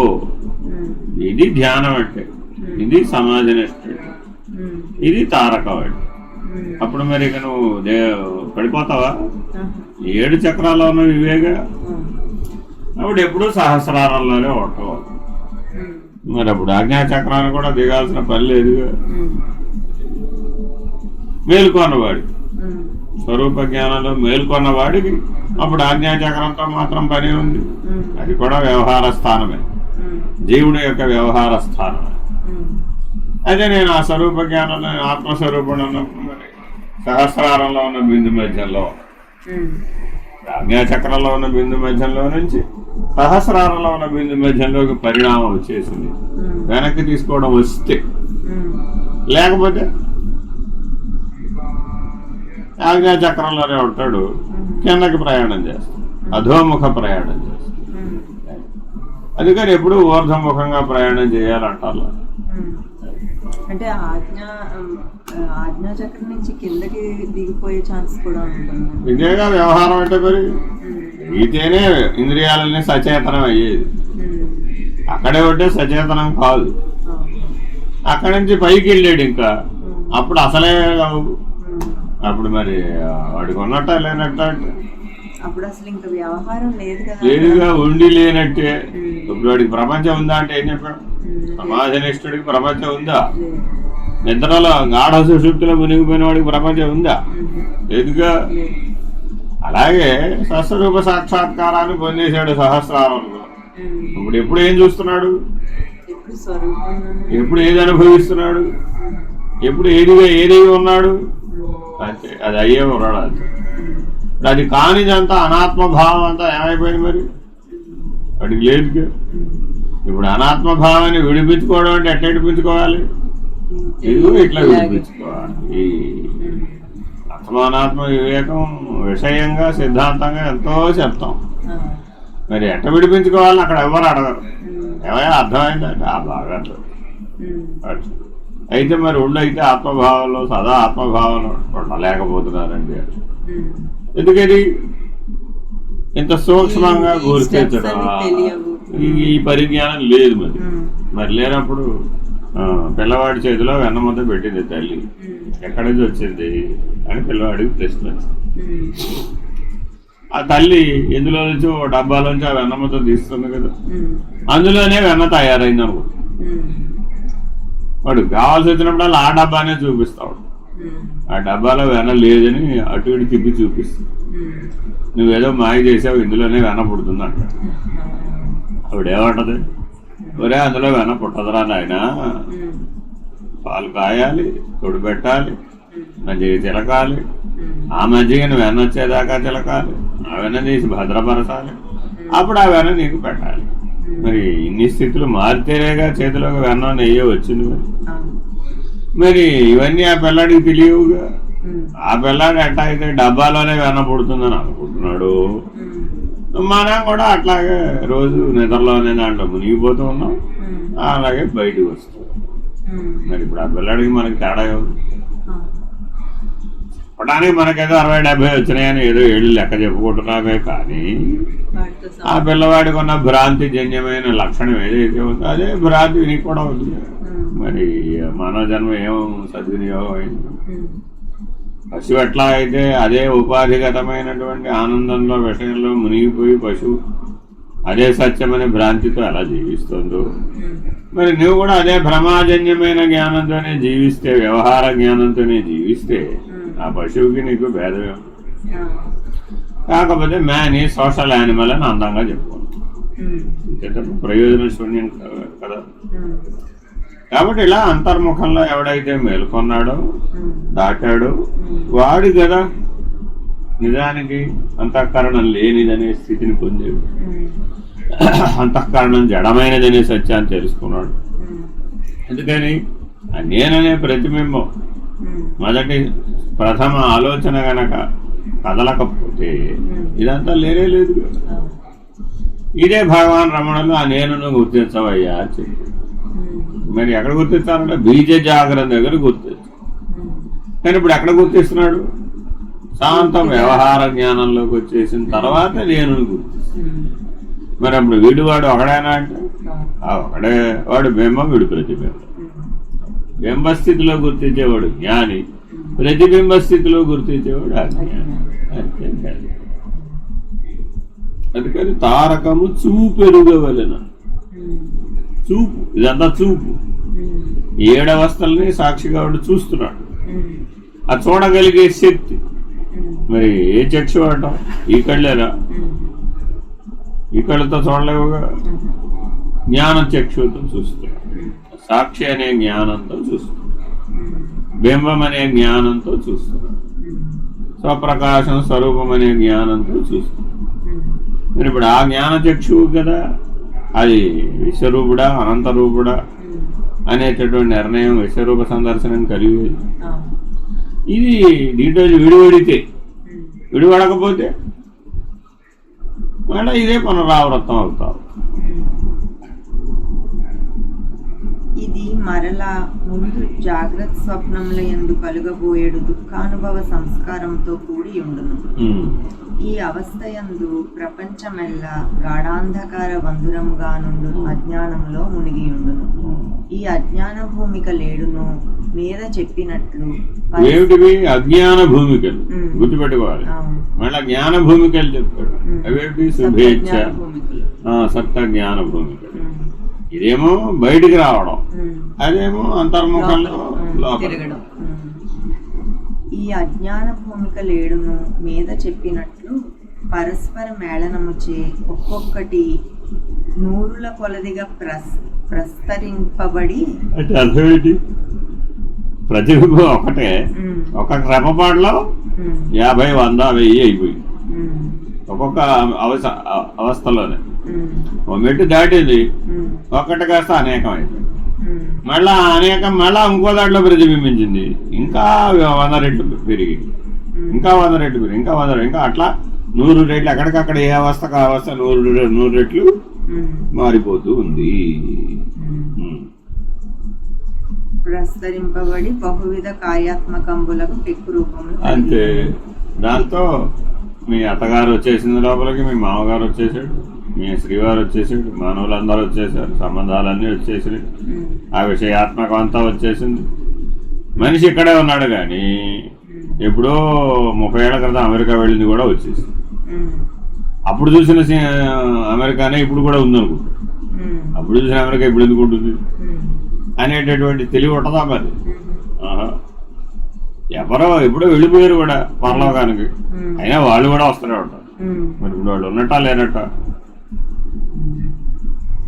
ఇది ధ్యానం అంటే, ఇది సమాధి నిష్ఠ, ఇది తారకం అంటే. అప్పుడు మరి ఇక నువ్వు పడిపోతావా? 7 చక్రాల్లో ఉన్నవి ఇవేగా. అప్పుడు ఎప్పుడూ సహస్రారంలోనే ఉంటావు. మరి అప్పుడు ఆజ్ఞాచక్రాన్ని కూడా దిగాల్సిన పని లేదుగా. మేలుకొన్నవాడికి, స్వరూప జ్ఞానంలో మేలుకొన్నవాడికి అప్పుడు ఆజ్ఞాచక్రంతో మాత్రం పని ఉంది. అది కూడా వ్యవహార స్థానమే, జీవుడి యొక్క వ్యవహార స్థానమే. అదే నేను ఆ స్వరూప జ్ఞానంలో ఆత్మస్వరూపుడు ఉన్నప్పుడు మరి సహస్రారంలో ఉన్న బిందు మధ్యంలో, ఆజ్ఞాచక్రంలో ఉన్న బిందు మధ్యంలో నుంచి సహస్రారంలో ఉన్న బిందు మధ్యంలోకి పరిణామం వచ్చేసింది. వెనక్కి తీసుకోవడం వస్తే, లేకపోతే ఆజ్ఞాచక్రంలోనే ఉంటాడు, కిందకి ప్రయాణం చేస్తాడు, అధోముఖ ప్రయాణం చేస్తాడు. అందుకని ఎప్పుడు ఊర్ధముఖంగా ప్రయాణం చేయాలంటారు. అంటే ఆజ్ఞాచక్రం నుంచి కిందకి దిగిపోయే ఛాన్స్ కూడా ఉంటుంది. ఇదేగా వ్యవహారం అంటే. మరి ఈతేనే ఇంద్రియాలన్నీ సచేతనం అయ్యేది. అక్కడే ఉంటే సచేతనం కాదు. అక్కడి నుంచి పైకి వెళ్ళాడు ఇంకా, అప్పుడు అసలే అప్పుడు మరి వాడికి ఉన్నట్ట లేనట్ట అంటే అప్పుడు అసలు ఇంకా వ్యవహారం లేదు కదా. లేదుగా, ఉండి లేనట్టే. ఇప్పుడు వాడికి ప్రపంచం ఉందా అంటే ఏం చెప్పాడు? సమాజనిష్ఠుడికి ప్రపంచం ఉందా? నిద్రలో గాఢ సుషుప్తిలో మునిగిపోయిన వాడికి ప్రపంచం ఉందా? లేదుగా. అలాగే స్వస్వరూప సాక్షాత్కారాన్ని పొందేశాడు సహస్రారంలో. ఇప్పుడు ఎప్పుడు ఏం చూస్తున్నాడు? ఎప్పుడు ఏది అనుభవిస్తున్నాడు? ఎప్పుడు ఏదై ఉన్నాడు? అంతే, అది అయ్యే ఉన్నాడు. అంతే. అది కానిదంతా అనాత్మభావం అంతా ఏమైపోయింది మరి? వాడికి లేదుగా. ఇప్పుడు అనాత్మభావాన్ని విడిపించుకోవడం అంటే ఎట్లా విడిపించుకోవాలి? ఇదిగో ఇట్లా విడిపించుకోవాలి. ఆత్మానాత్మ వివేకం విషయంగా సిద్ధాంతంగా ఎంతో చెప్తాం. మరి ఎట్లా విడిపించుకోవాలని అక్కడ ఎవరు అడగరు. ఏమైనా అర్థమైందంటే ఆ బాగా అయితే మరి ఉండైతే ఆత్మభావంలో సదా ఆత్మభావంలో ఉండలేకపోతున్నారండి. ఉమ్. ఎందుకని ఇంత సూక్ష్మంగా గుర్తించడం తెలియవు. ఈ పరిజ్ఞానం లేదు మరి. ఉమ్. మరి లేనప్పుడు పిల్లవాడి చేతిలో వెన్న ముద్ద పెట్టింది తల్లి, ఎక్కడి నుంచి వచ్చింది అని పిల్లవాడికి ప్రశ్న వచ్చింది. ఆ తల్లి ఎందులో నుంచి ఓ డబ్బాలోంచి ఆ వెన్న ముద్ద తీస్తుంది కదా, అందులోనే వెన్న తయారైంది అనుకో. వాడు కావాల్సి వచ్చినప్పుడు ఆ డబ్బానే చూపిస్తాడు. ఆ డబ్బాలో వెన్న లేదని అటు ఇటు తిప్పి చూపిస్తుంది. నువ్వేదో మాయ చేసావు, ఇందులోనే వెన్న పుడుతుంది అంట. ఆవిడేమంటది, ఒరే అందులో వెన్న పుట్టదురా నాయన, పాలు కాయాలి, తొడు పెట్టాలి, మజ్జిగ చిలకాలి, ఆ మజ్జిగను వెన్న వచ్చేదాకా చిలకాలి, ఆ వెన్న తీసి భద్రపరచాలి, అప్పుడు ఆ వెన్న నీకు పెట్టాలి. మరి ఇన్ని స్థితులు మారితేనేగా చేతిలోకి వెన్న నెయ్యి వచ్చింది. మరి ఇవన్నీ ఆ పిల్లాడికి తెలియవుగా. ఆ పిల్లాడు ఎట్టా అయితే డబ్బాలోనే వెన్న పుడుతుందని అనుకుంటున్నాడు, మనం కూడా అట్లాగే రోజు నిద్రలోనే దాంట్లో మునిగిపోతూ ఉన్నాం, అలాగే బయటకు వస్తాం. మరి ఇప్పుడు ఆ పిల్లాడికి మనకి తేడా ఎవరు? చెప్పడానికి మనకేదో 60-70 వచ్చినాయని ఏదో ఏళ్ళు లెక్క చెప్పుకుంటున్నామే, కానీ ఆ పిల్లవాడికి ఉన్న భ్రాంతి జన్యమైన లక్షణం ఏదైతే ఉందో అదే భ్రాంతి నీకు కూడా ఉంది. మరి మానవ జన్మ ఏం సద్వినియోగం అయింది. పశువు ఎట్లా అయితే అదే ఉపాధిగతమైనటువంటి ఆనందంలో విషయంలో మునిగిపోయి పశువు అదే సత్యమనే భ్రాంతితో ఎలా జీవిస్తుందో, మరి నువ్వు కూడా అదే భ్రమాజన్యమైన జ్ఞానంతోనే జీవిస్తే, వ్యవహార జ్ఞానంతోనే జీవిస్తే ఆ పశువుకి నీకు భేదమే. కాకపోతే మ్యాన్ ఈ సోషల్ యానిమల్ అని అందంగా చెప్పుకోండి, ప్రయోజన శూన్యం కదా. కాబట్టి ఇలా అంతర్ముఖంలో ఎవడైతే మేల్కొన్నాడో, దాటాడో, వాడు కదా నిజానికి అంతఃకరణం లేనిదనే స్థితిని పొందాడు. అంతఃకరణం జడమైనదనే సత్యాన్ని తెలుసుకున్నాడు. ఎందుకని ఆ నేననే ప్రతిబింబం మొదటి ప్రథమ ఆలోచన గనక కదలకపోతే ఇదంతా లేనే లేదు. ఇదే భగవాన్ రమణులు ఆ నేనును గుర్తించవయ్యా అని చెప్పి, మరి ఎక్కడ గుర్తిస్తారంటే బీజ జాగ్రత్త దగ్గర గుర్తించు. కానీ ఇప్పుడు ఎక్కడ గుర్తిస్తున్నాడు? శాంతం వ్యవహార జ్ఞానంలోకి వచ్చేసిన తర్వాత నేను గుర్తిస్తాను. మరి అప్పుడు వీడు వాడు ఒకడేనా అంటే ఒకడే, వాడు బింబం, వీడు ప్రతిబింబం. బింబస్థితిలో గుర్తించేవాడు జ్ఞాని, ప్రతిబింబ స్థితిలో గుర్తించేవాడు అజ్ఞాని. అందుకని తారకము చూపెరుగవలెన. చూపు, ఇదంతా చూపు. 7 అవస్థల్ని సాక్షిగా వాడు చూస్తున్నాడు. ఆ చూడగలిగే శక్తి మరి ఏ చక్షు అంటాం? ఈ కళ్ళేనా? ఈ కళ్ళతో చూడలేవుగా. జ్ఞాన చక్షుతో చూస్తున్నాడు, సాక్షి అనే జ్ఞానంతో చూస్తున్నాడు, బింబం అనే జ్ఞానంతో చూస్తున్నాడు, స్వప్రకాశం స్వరూపం అనే జ్ఞానంతో చూస్తున్నాడు. మరి ఇప్పుడు ఆ జ్ఞాన చక్షువు కదా అది విశ్వరూపుడా అనంతరూపుడా అనేటటువంటి నిర్ణయం, విశ్వరూప సందర్శనం కలిగేది. ఇది దీంట్లో విడివడితే, విడివడకపోతే మళ్ళీ ఇదే పునరావృతం అవుతావు. ఇది మరలా ముందు జాగ్రత్త స్వప్నముల యందు కలుగబోయేడు దుఃఖానుభవ సంస్కారంతో కూడి ఉండును. ఈ అవస్థ యందు ప్రపంచమెల్లా గాఢాంధకార బంధురముగా నుండు అజ్ఞానంలో మునిగి ఉండును. ఈ అజ్ఞాన భూమిక లేడును మీద చెప్పినట్లు. ఏమిటివి అజ్ఞాన భూమికలు? గుర్తుపెట్టుకోవాలి. మళ్ళీ జ్ఞాన భూమికలు చెప్తాడు. అవేమిటి? శుభేచ్ఛ, సప్త జ్ఞాన భూమికలు. ఇదేమో బయటికి రావడం, అదేమో అంతర్ముఖంలో తిరగడం. ఈ అజ్ఞాన భూమిక లేడును మీద చెప్పినట్లు పరస్పర మేళనముచే ఒక్కొక్కటి 100ల కొలదిగా ప్రస్తరింపబడి. అంటే అర్థమేంటి? ప్రతిబింబం ఒకటే, ఒక క్రమపాటులో 50, 100, 1000 అయిపోయింది ఒక్కొక్క అవస్థలోనే. ఓ మెట్టు దాటింది, ఒక్కటి కాస్త అనేకం అయిపోయింది. మళ్ళా అనేకం మళ్ళా ఇంకో దాంట్లో ప్రతిబింబించింది, ఇంకా 100 రెట్లు పెరిగింది, ఇంకా 100 రెట్లు పెరిగింది, ఇంకా 100, ఇంకా అట్లా 100 రెట్లు. ఎక్కడికక్కడ ఏ అవస్థకు అవస్థ 100 రెట్లు మారిపోతూ ఉంది. ప్రస్తరింపబడి బహువిధ కార్యాత్మకంబులకు పెక్కు రూపంలో. అంతే. దాంతో మీ అత్తగారు వచ్చేసింది లోపలికి, మీ మామగారు వచ్చేసాడు, మీ శ్రీవారు వచ్చేసాడు, మానవులందరూ వచ్చేసారు, సంబంధాలన్నీ వచ్చేసినాయి, ఆ విషయాత్మకం అంతా వచ్చేసింది. మనిషి ఇక్కడే ఉన్నాడు కానీ ఎప్పుడో 30 ఏళ్ల క్రితం అమెరికా వెళ్ళింది కూడా వచ్చేసింది. అప్పుడు చూసిన అమెరికానే ఇప్పుడు కూడా ఉందనుకుంటా. అప్పుడు చూసిన అమెరికా ఇప్పుడు ఎందుకు ఉంటుంది అనేటటువంటి తెలివి ఉంటుందా మరి? ఎవరో ఎప్పుడో వెళ్ళిపోయారు కూడా పరలోకానికి, అయినా వాళ్ళు కూడా వస్తూనే ఉంటారు. మరి ఇప్పుడు వాళ్ళు ఉన్నట్టా లేనట్టా?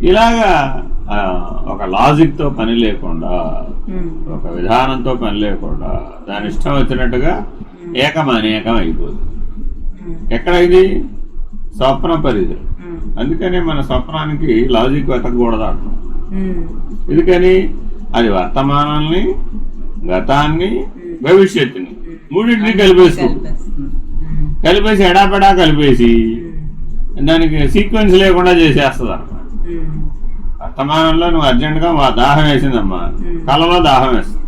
ఇలాగా ఒక లాజిక్తో పని లేకుండా, ఒక విధానంతో పని లేకుండా దాని ఇష్టం వచ్చినట్టుగా ఏకమనేకం అయిపోతుంది. ఎక్కడ ఇది? స్వప్న పరిధి. అందుకనే మన స్వప్నానికి లాజిక్ వెతకూడదు అంటాం. ఎందుకని? అది వర్తమానాన్ని, గతాన్ని, భవిష్యత్తుని మూడింటిని కలిపేసి ఎడాపెడా కలిపేసి దానికి సీక్వెన్స్ లేకుండా చేసేస్తుంది అన్నమాట. వర్తమానంలో నువ్వు అర్జెంటుగా దాహం వేసిందమ్మా, కళలో దాహం వేస్తుంది.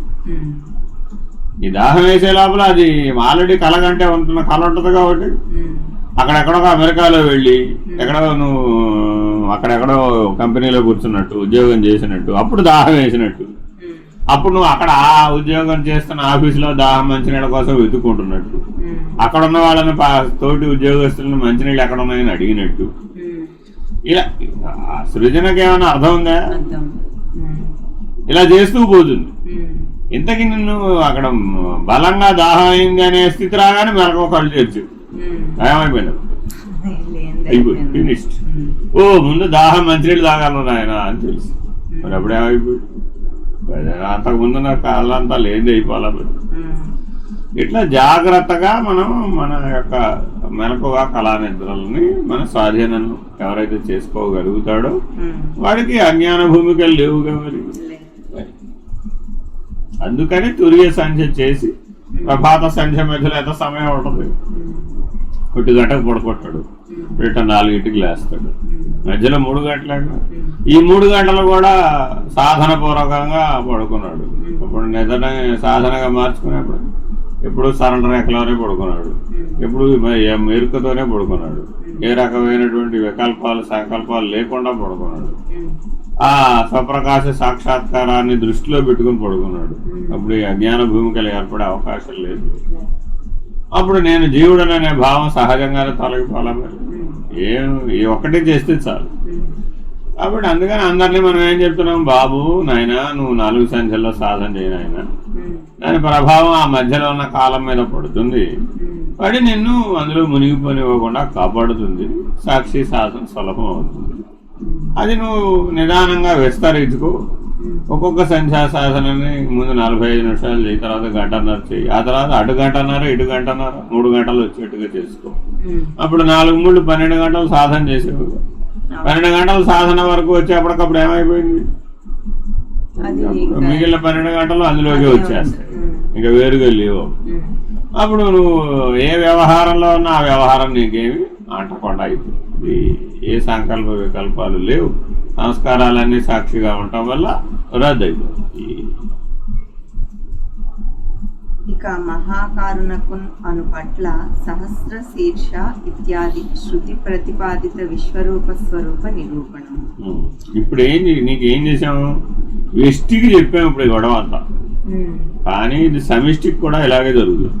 ఈ దాహం వేసే లోపల అది ఆల్రెడీ కళ కంటే ఉంటున్న కళ ఉంటుంది కాబట్టి అక్కడెక్కడో అమెరికాలో వెళ్ళి ఎక్కడో నువ్వు అక్కడెక్కడో కంపెనీలో కూర్చున్నట్టు, ఉద్యోగం చేసినట్టు, అప్పుడు దాహం వేసినట్టు, అప్పుడు నువ్వు అక్కడ ఆ ఉద్యోగం చేస్తున్న ఆఫీసులో దాహం మంచినీళ్ళ కోసం వెతుక్కుంటున్నట్టు, అక్కడ ఉన్న వాళ్ళని తోటి ఉద్యోగస్తులను మంచినీళ్ళు ఎక్కడ ఉన్నాయని అడిగినట్టు, ఇలా సృజనకి ఏమైనా అర్థం ఉందా? ఇలా చేస్తూ పోతుంది. ఇంతకీ నిన్ను అక్కడ బలంగా దాహం అయింది అనే స్థితి రాగానే మెలకు కళ్ళు తెరిచి ఏమైపోయింది, అయిపోయింది, ఫినిష్డ్. ఓ ముందు దాహం మంచినీళ్ళు తాగలను ఆయన అని తెలుసు. మరి అప్పుడేమైపోయింది? అంతకుముందు నా కాళ్ళంతా లేని అయిపోవాలి. ఇట్లా జాగ్రత్తగా మనం మన యొక్క మెలకుగా కళానిద్రలని మన స్వాధీనం ఎవరైతే చేసుకోగలుగుతాడో వాడికి అజ్ఞాన భూమికలు లేవుగా మరి. అందుకని తురియ సంధ్య చేసి ప్రభాత సంధ్య మధ్యలో ఎంత సమయం ఉంటుంది, 1 గంటకు పడుకుంటాడు, రిటర్న్ 4ంటికి లేస్తాడు, మధ్యలో 3 గంటలకు. ఈ 3 గంటలు కూడా సాధన పూర్వకంగా పడుకున్నాడు. ఇప్పుడు నిద్ర సాధనగా మార్చుకునేప్పుడు ఎప్పుడు సరళ రేఖలోనే పడుకున్నాడు, ఎప్పుడు మెరుకతోనే పడుకున్నాడు, ఏ రకమైనటువంటి వికల్పాలు సంకల్పాలు లేకుండా పడుకున్నాడు. ఆ స్వప్రకాశ సాక్షాత్కారాన్ని దృష్టిలో పెట్టుకుని పడుకున్నాడు. అప్పుడు ఈ అజ్ఞాన భూమికలు ఏర్పడే అవకాశం లేదు. అప్పుడు నేను జీవుడననే భావం సహజంగానే తొలగిపోవాలి. ఈ ఒక్కటే చేస్తే చాలు. కాబట్టి అందుకని అందరినీ మనం ఏం చెప్తున్నాం, బాబు నాయన నువ్వు 4 సంఖ్యల్లో సాధన చేయనాయన, దాని ప్రభావం ఆ మధ్యలో ఉన్న కాలం మీద పడుతుంది, పడి నిన్ను అందులో మునిగిపోనివ్వకుండా కాపాడుతుంది. సాక్షి సాధన సులభం అవుతుంది. అది నువ్వు నిదానంగా విస్తరించుకో. ఒక్కొక్క సంఖ్యా సాధనని ముందు 45 నిమిషాలు చేయి, తర్వాత 1 గంటన్నర చేయి, ఆ తర్వాత అటు 1 గంటన్నర ఇటు 1 గంటన్నర 3 గంటలు వచ్చేట్టుగా చేసుకో. అప్పుడు 4 3 12 గంటలు సాధన చేసేవు. 12 గంటల సాధన వరకు వచ్చేప్పటికప్పుడు ఏమైపోయింది, మిగిలిన 12 గంటలు అందులోకి వచ్చేస్తాయి, ఇంకా వేరుగా లేవు. అప్పుడు నువ్వు ఏ వ్యవహారంలో ఉన్నా ఆ వ్యవహారం నీకేమి అంటకుండా అయిపోయింది. ఏ సంకల్ప వికల్పాలు లేవు, సంస్కారాలన్నీ సాక్షిగా ఉండటం వల్ల రద్దు అయిపోతుంది. ఇక మహాకారుణకు అను పట్ల సహస్ర శీర్ష ఇత్యాది శృతి ప్రతిపాదిత విశ్వరూప స్వరూప నిరూపణం. ఇప్పుడు నీకేం చేసాము, వ్యష్టికి చెప్పాము ఇప్పుడు గొడవ అంతా, కానీ ఇది సమిష్టికి కూడా ఇలాగే జరుగుతుంది.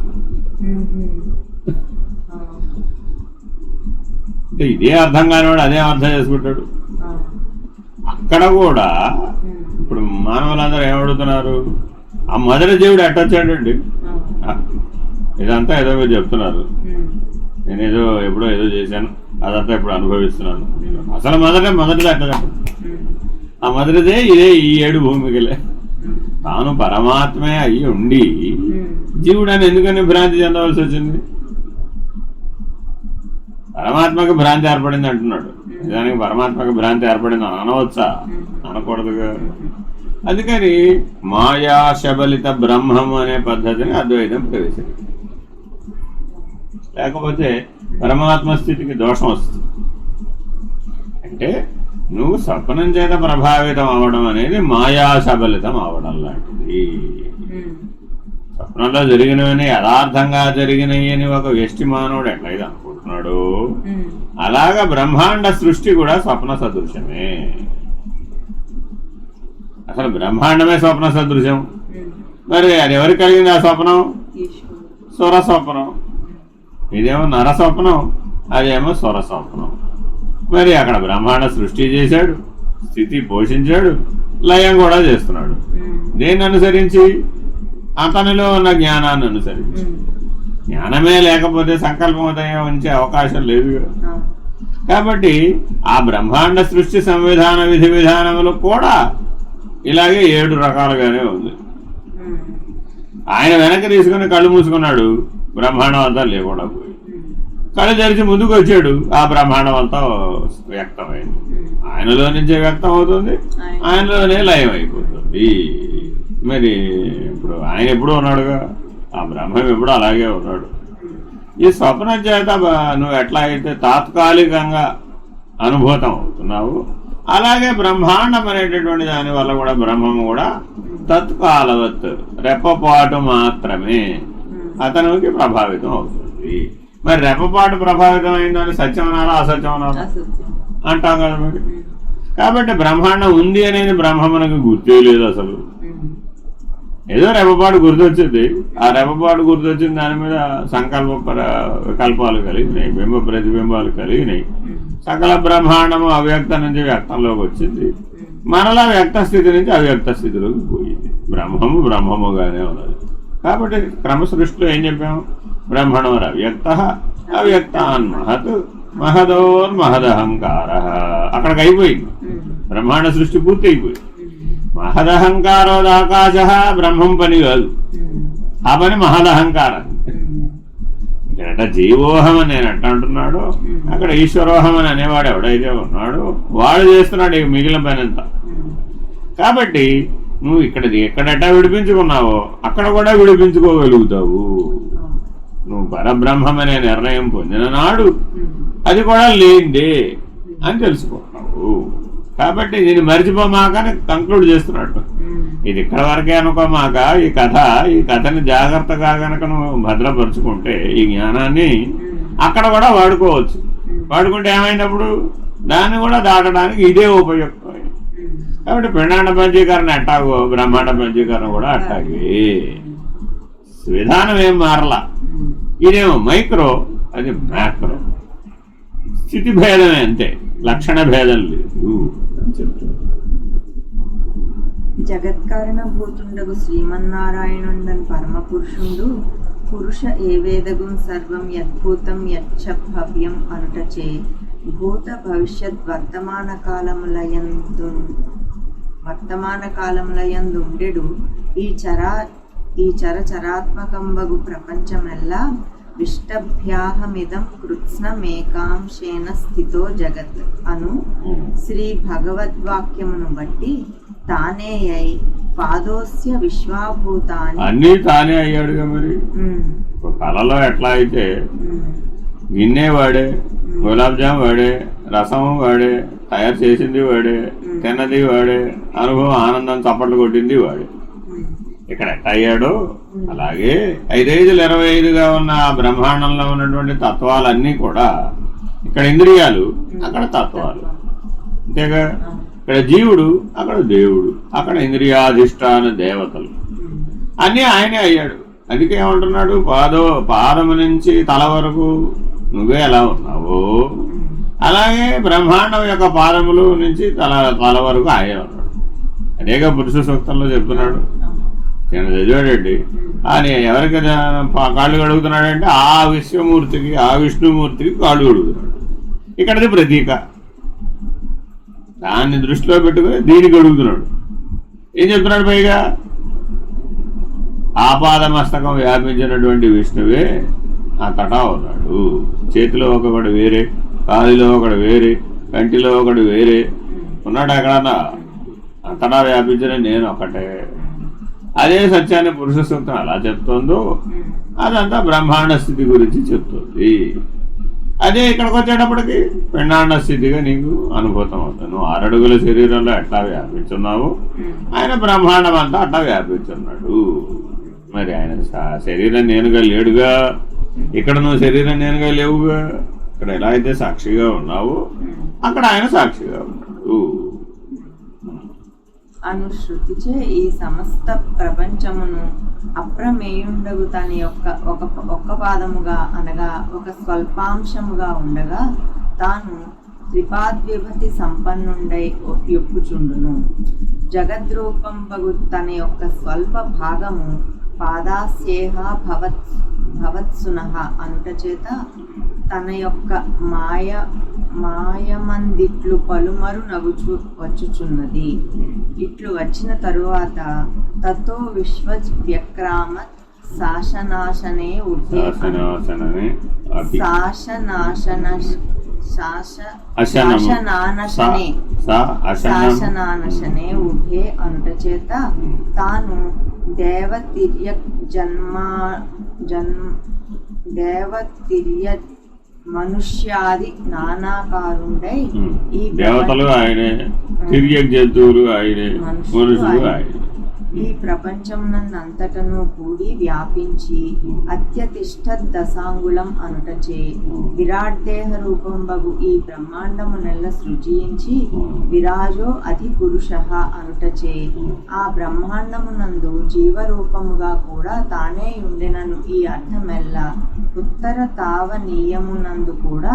అంటే ఇదే అర్థం కానివాడు అదే అర్థం చేసుకుంటాడు. అక్కడ కూడా ఇప్పుడు మానవులందరూ ఏమడుగుతున్నారు, ఆ మొదటి దేవుడు ఎట్టొచ్చాడండి, ఇదంతా ఏదో మీరు చెప్తున్నారు, నేనేదో ఎప్పుడో ఏదో చేశాను అదంతా ఇప్పుడు అనుభవిస్తున్నాను. అసలు మొదటిది అట్ట చెప్పండి. ఆ మొదటిదే ఇదే ఈ 7 భూమికలే. తాను పరమాత్మే అయ్యి ఉండి జీవుడు అని ఎందుకని భ్రాంతి చెందవలసి వచ్చింది? పరమాత్మకి భ్రాంతి ఏర్పడింది అంటున్నాడు. నిజానికి పరమాత్మకి భ్రాంతి ఏర్పడింది అనవచ్చా? అనకూడదుగా. అందుకని మాయా శబలిత బ్రహ్మం అనే పద్ధతిని అద్వైతం ప్రవేశించింది. లేకపోతే పరమాత్మ స్థితికి దోషం వస్తుంది. అంటే నువ్వు స్వప్నం చేత ప్రభావితం అవడం అనేది మాయా శబలితం అవడం లాంటిది. స్వప్నంలో జరిగినవని యథార్థంగా జరిగినవి అని ఒక వ్యష్టి మానవుడు ఎట్లయితే అనుకుంటున్నాడు, అలాగా బ్రహ్మాండ సృష్టి కూడా స్వప్న సదృశ్యమే. అసలు బ్రహ్మాండమే స్వప్న సదృశ్యం. మరి అది ఎవరికి కలిగింది ఆ స్వప్నం? స్వర స్వప్నం. ఇదేమో నర స్వప్నం, అదేమో స్వర స్వప్నం. మరి అక్కడ బ్రహ్మాండ సృష్టి చేశాడు, స్థితి పోషించాడు, లయం కూడా చేస్తున్నాడు. దేన్ని అనుసరించి? అతనిలో ఉన్న జ్ఞానాన్ని అనుసరించి. జ్ఞానమే లేకపోతే సంకల్పోదయం ఉంచే అవకాశం లేదు. కాబట్టి ఆ బ్రహ్మాండ సృష్టి సంవిధాన విధి విధానములు కూడా ఇలాగే 7 రకాలుగానే ఉంది. ఆయన వెనక్కి తీసుకుని కళ్ళు మూసుకున్నాడు, బ్రహ్మాండం అంతా లేకుండా పోయి. కళ్ళు తెరిచి ముందుకు వచ్చాడు, ఆ బ్రహ్మాండం అంతా వ్యక్తమైంది. ఆయనలో నుంచే వ్యక్తం అవుతుంది, ఆయనలోనే లయం అయిపోతుంది. మరి ఇప్పుడు ఆయన ఎప్పుడూ ఉన్నాడుగా, ఆ బ్రహ్మం ఎప్పుడూ అలాగే ఉన్నాడు. ఈ స్వప్నం చేత నువ్వు ఎట్లా అయితే తాత్కాలికంగా అనుభూతం అవుతున్నావు, అలాగే బ్రహ్మాండం అనేటటువంటి దాని వల్ల కూడా బ్రహ్మము కూడా తత్కాలవత్ రెప్పపాటు మాత్రమే అతనికి ప్రభావితం అవుతుంది. మరి రెప్పపాటు ప్రభావితం అయిందని సత్యం అనాలా అసత్యం అనాలా అంటాం కదా మరి. కాబట్టి బ్రహ్మాండం ఉంది అనేది బ్రహ్మమునకు గుర్తే లేదు అసలు. ఏదో రెప్పపాటు గుర్తొచ్చింది, ఆ రెప్పపాటు గుర్తొచ్చిన దాని మీద సంకల్ప వికల్పాలు కలిగినాయి, బింబ ప్రతిబింబాలు కలిగినాయి. సకల బ్రహ్మాండము అవ్యక్త నుంచి వ్యక్తంలోకి వచ్చింది, మరలా వ్యక్త స్థితి నుంచి అవ్యక్త స్థితిలోకి పోయింది. బ్రహ్మము బ్రహ్మముగానే ఉన్నది. కాబట్టి క్రమసృష్టిలో ఏం చెప్పాము? బ్రహ్మణోర్ అవ్యక్త అవ్యక్తాన్ మహత్ మహదోర్మహదహంకార. అక్కడికి అయిపోయింది, బ్రహ్మాండ సృష్టి పూర్తి అయిపోయింది. మహదహంకారోదాకాశ బ్రహ్మం పని కాదు, ఆ పని మహదహంకారం. ఇక్కడ జీవోహం అని నేను ఎట్లా అంటున్నాడు, అక్కడ ఈశ్వరోహం అని అనేవాడు ఎవడైతే ఉన్నాడో వాడు చేస్తున్నాడు ఇక మిగిలిన పని అంతా. కాబట్టి నువ్వు ఎక్కడెట్టా విడిపించుకున్నావో అక్కడ కూడా విడిపించుకోగలుగుతావు. నువ్వు పరబ్రహ్మం అనే నిర్ణయం పొందిన నాడు అది కూడా లేనిదే అని తెలుసుకుంటున్నావు. కాబట్టి దీన్ని మరిచిపోమాకని కంక్లూడ్ చేస్తున్నాడు. ఇది ఇక్కడ వరకే అనుకోమాక ఈ కథని జాగ్రత్తగా కనుక నువ్వు భద్రపరుచుకుంటే ఈ జ్ఞానాన్ని అక్కడ కూడా వాడుకోవచ్చు. వాడుకుంటే ఏమైనప్పుడు దాన్ని కూడా దాటడానికి ఇదే ఉపయుక్తమైంది. కాబట్టి పిండాండ పంచీకరణ ఎట్టాగో బ్రహ్మాండ పంచీకరణ కూడా అట్టాగే. విధానం ఏం మారలా. ఇదేమో మైక్రో, అది మ్యాక్రో. స్థితి భేదమే అంతే, లక్షణ భేదం లేదు అని చెప్తారు. జగత్కారణ భూతుండగు శ్రీమన్నారాయణుండన్ పరమ పురుషుండు పురుష ఏవేదగుం సర్వం యద్భూతం యచ్చ భవ్యం అనుటచే భూత భవిష్యత్ వర్తమాన కాలములయందుండెడు ఈ చరాత్మకంబగు ప్రపంచమెల్లా విష్టభ్యాహమిదం కృత్స్నమేకాంశేన స్థితో జగత్ అను శ్రీ భగవద్వాక్యమును బట్టి తానే అయి పాదోస్య విశ్వాభూతాని అన్నీ తానే అయ్యాడుగా. మరి కళలో ఎట్లా అయితే గిన్నె వాడే, గులాబ్ జామ్ వాడే, రసం వాడే, తయారు చేసింది వాడే, తిన్నది వాడే, అనుభవం ఆనందం చప్పట్లు కొట్టింది వాడే. ఇక్కడ ఎట్ట అయ్యాడో అలాగే 5,5,25గా ఉన్న ఆ బ్రహ్మాండంలో ఉన్నటువంటి తత్వాలన్నీ కూడా ఇక్కడ ఇంద్రియాలు, అక్కడ తత్వాలు. అంతేగా, ఇక్కడ జీవుడు, అక్కడ దేవుడు, అక్కడ ఇంద్రియాధిష్టాన దేవతలు అన్నీ ఆయనే అయ్యాడు. అందుకే ఏమంటున్నాడు, పాదము నుంచి తల వరకు నువ్వే ఎలా ఉన్నావో అలాగే బ్రహ్మాండం యొక్క పాదములు నుంచి తల వరకు ఆయనే ఉన్నాడు. అనేక పురుష సూక్తంలో చెప్తున్నాడు. నేను చదివాడండి, అని ఎవరికి కాళ్ళు కడుగుతున్నాడంటే ఆ విశ్వమూర్తికి, ఆ విష్ణుమూర్తికి కాళ్ళు కడుగుతున్నాడు. ఇక్కడది ప్రతీక, దాన్ని దృష్టిలో పెట్టుకుని దీనికి అడుగుతున్నాడు. ఏం చెప్తున్నాడు పైగా, ఆపాదమస్తకం వ్యాపించినటువంటి విష్ణువే ఆ తటా ఉన్నాడు. చేతిలో ఒకడు వేరే, కాలిలో ఒకడు వేరే, కంటిలో ఒకడు వేరే ఉన్నాడు. ఎక్కడన్నా అంతటా వ్యాపించిన నేను ఒకటే. అదే సత్యాన్ని పురుష సూక్తం ఎలా చెప్తుందో అదంతా బ్రహ్మాండ స్థితి గురించి చెప్తుంది. అదే ఇక్కడికి వచ్చేటప్పటికి పిండాండ స్థితిగా నీకు అనుభూతం అవుతుంది. నువ్వు 6 అడుగుల శరీరంలో ఎట్లా వ్యాపించున్నావు, ఆయన బ్రహ్మాండం అంతా అట్లా వ్యాపించున్నాడు. మరి ఆయన శరీరం నేనుగా లేడుగా, ఇక్కడ నువ్వు శరీరం నేనుగా లేవుగా. ఇక్కడ ఎలా అయితే సాక్షిగా ఉన్నావో అక్కడ ఆయన సాక్షిగా ఉన్నాడు. అనుశ్రుతిచే ఈ సమస్త ప్రపంచమును అప్రమేయుండగు తన యొక్క ఒక్క పాదముగా అనగా ఒక స్వల్పాంశముగా ఉండగా తాను త్రిపాద్విభతి సంపన్నుండై యొప్పుచుండును. జగద్రూపంబగు తన యొక్క స్వల్ప భాగము పాదాస్యేహ భవత్సునః అనుట చేత తన యొక్క మాయమందిట్లు పలుమరు నగుచు వచ్చుచున్నది. ఇట్లు వచ్చిన తరువాత తతో విశ్వవ్యక్రామత్ శాసనాశనే శాసనానశనే ఉభే అనుట చేత తాను దేవతిర్య మనుష్యాది నానాకారుండై ఈ దేవతలు ఆయనే, తిర్యక్ జంతువులు ఆయనే, మనుషులు ఆయనే. ఈ ప్రపంచమునంతటను కూడి వ్యాపించి అత్యతిష్ట దశాంగుళం అనుటచే విరాట్దేహ రూపంబగు ఈ బ్రహ్మాండము నెల్ల సృజించి విరాజో అధి పురుష అనుటచే ఆ బ్రహ్మాండమునందు జీవరూపముగా కూడా తానే ఉండెనను ఈ అర్థమెల్ల ఉత్తర తావనీయమునందు కూడా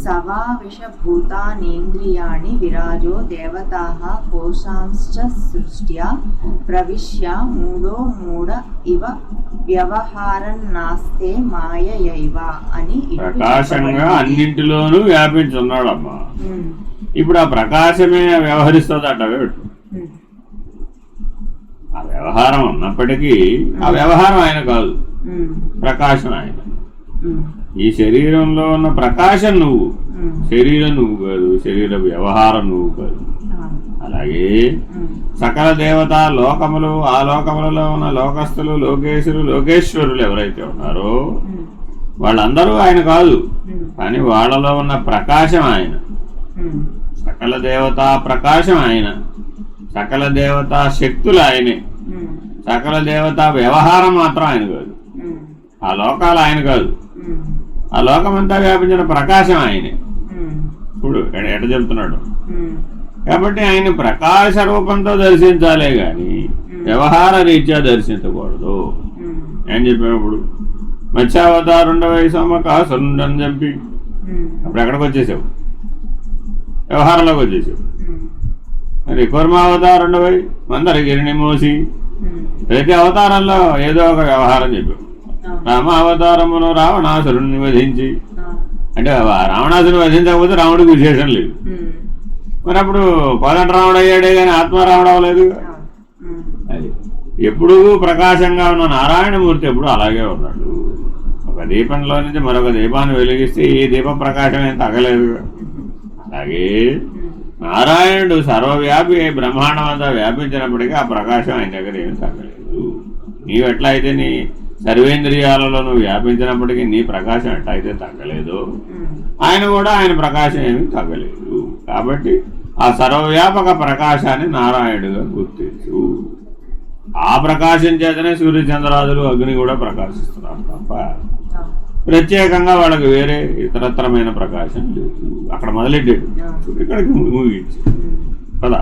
సవావిషభూతానేంద్రియాణి విరాజో దేవతాః కోశాంశ్చ సృష్ట్యా ప్రవిశ్య మూఢ ఇవ వ్యవహారన్నాస్తే మాయయైవ అని ప్రకాశంగా అన్నింటిలోనూ వ్యాపించున్నాడమ్మా. ఇప్పుడు ఆ ప్రకాశమే వ్యవహరిస్తుందట. ఆ వ్యవహారం ఉన్నప్పటికీ ఆ వ్యవహారం ఆయన కాదు, ప్రకాశం ఆయన. ఈ శరీరంలో ఉన్న ప్రకాశం నువ్వు, శరీరం నువ్వు కాదు, శరీర వ్యవహారం నువ్వు కాదు. అలాగే సకల దేవతా లోకములు, ఆ లోకములలో ఉన్న లోకస్తులు, లోకేశులు, లోకేశ్వరులు ఎవరైతే ఉన్నారో వాళ్ళందరూ ఆయన కాదు, కానీ వాళ్ళలో ఉన్న ప్రకాశం ఆయన. సకల దేవతా ప్రకాశం ఆయన, సకల దేవతా శక్తులు ఆయనే, సకల దేవతా వ్యవహారం మాత్రం ఆయన కాదు. ఆ లోకాలు ఆయన కాదు, ఆ లోకమంతా వ్యాపించిన ప్రకాశం ఆయనే. ఇప్పుడు ఎట చెప్తున్నాడు. కాబట్టి ఆయన ప్రకాశ రూపంతో దర్శించాలే గాని వ్యవహార రీత్యా దర్శించకూడదు. ఏం చెప్పినప్పుడు మత్స్యావతారుండవై సమకాసురుండని చెప్పి అప్పుడు ఎక్కడికి వచ్చేసావు? వ్యవహారంలోకి వచ్చేసావు. మరి కూర్మావతారుండవై మందరగిరిని మోసి ప్రతి అవతారంలో ఏదో ఒక వ్యవహారం చెప్పావు. రామావతారమును రావణాసురుణ్ణి వధించి, అంటే రావణాసురుని వధించకపోతే రాముడికి విశేషం లేదు. మరి అప్పుడు కోదండ రాముడు అయ్యాడే కానీ ఆత్మారాముడు అవ్వలేదు. అది ఎప్పుడూ ప్రకాశంగా ఉన్న నారాయణమూర్తి ఎప్పుడు అలాగే ఉన్నాడు. ఒక దీపంలో నుంచి మరొక దీపాన్ని వెలిగిస్తే ఈ దీప ప్రకాశం ఏం తగ్గలేదు. అలాగే నారాయణుడు సర్వవ్యాపి బ్రహ్మాండం అంతా వ్యాపించినప్పటికీ ఆ ప్రకాశం ఆయన దగ్గర ఏమి తగ్గలేదు. నీవు ఎట్లా అయితే నీ సర్వేంద్రియాలలో నువ్వు వ్యాపించినప్పటికీ నీ ప్రకాశం ఎట్లా అయితే తగ్గలేదు, ఆయన కూడా ఆయన ప్రకాశం ఏమీ తగ్గలేదు. కాబట్టి ఆ సర్వవ్యాపక ప్రకాశాన్ని నారాయణుడుగా గుర్తించు. ఆ ప్రకాశం చేతనే సూర్యచంద్రాదులు, అగ్ని కూడా ప్రకాశిస్తున్నారు తప్ప ప్రత్యేకంగా వాళ్ళకి వేరే ఇతరత్రమైన ప్రకాశం లేదు. అక్కడ మొదలెట్టాడు, ఇక్కడికి ముగించి కదా.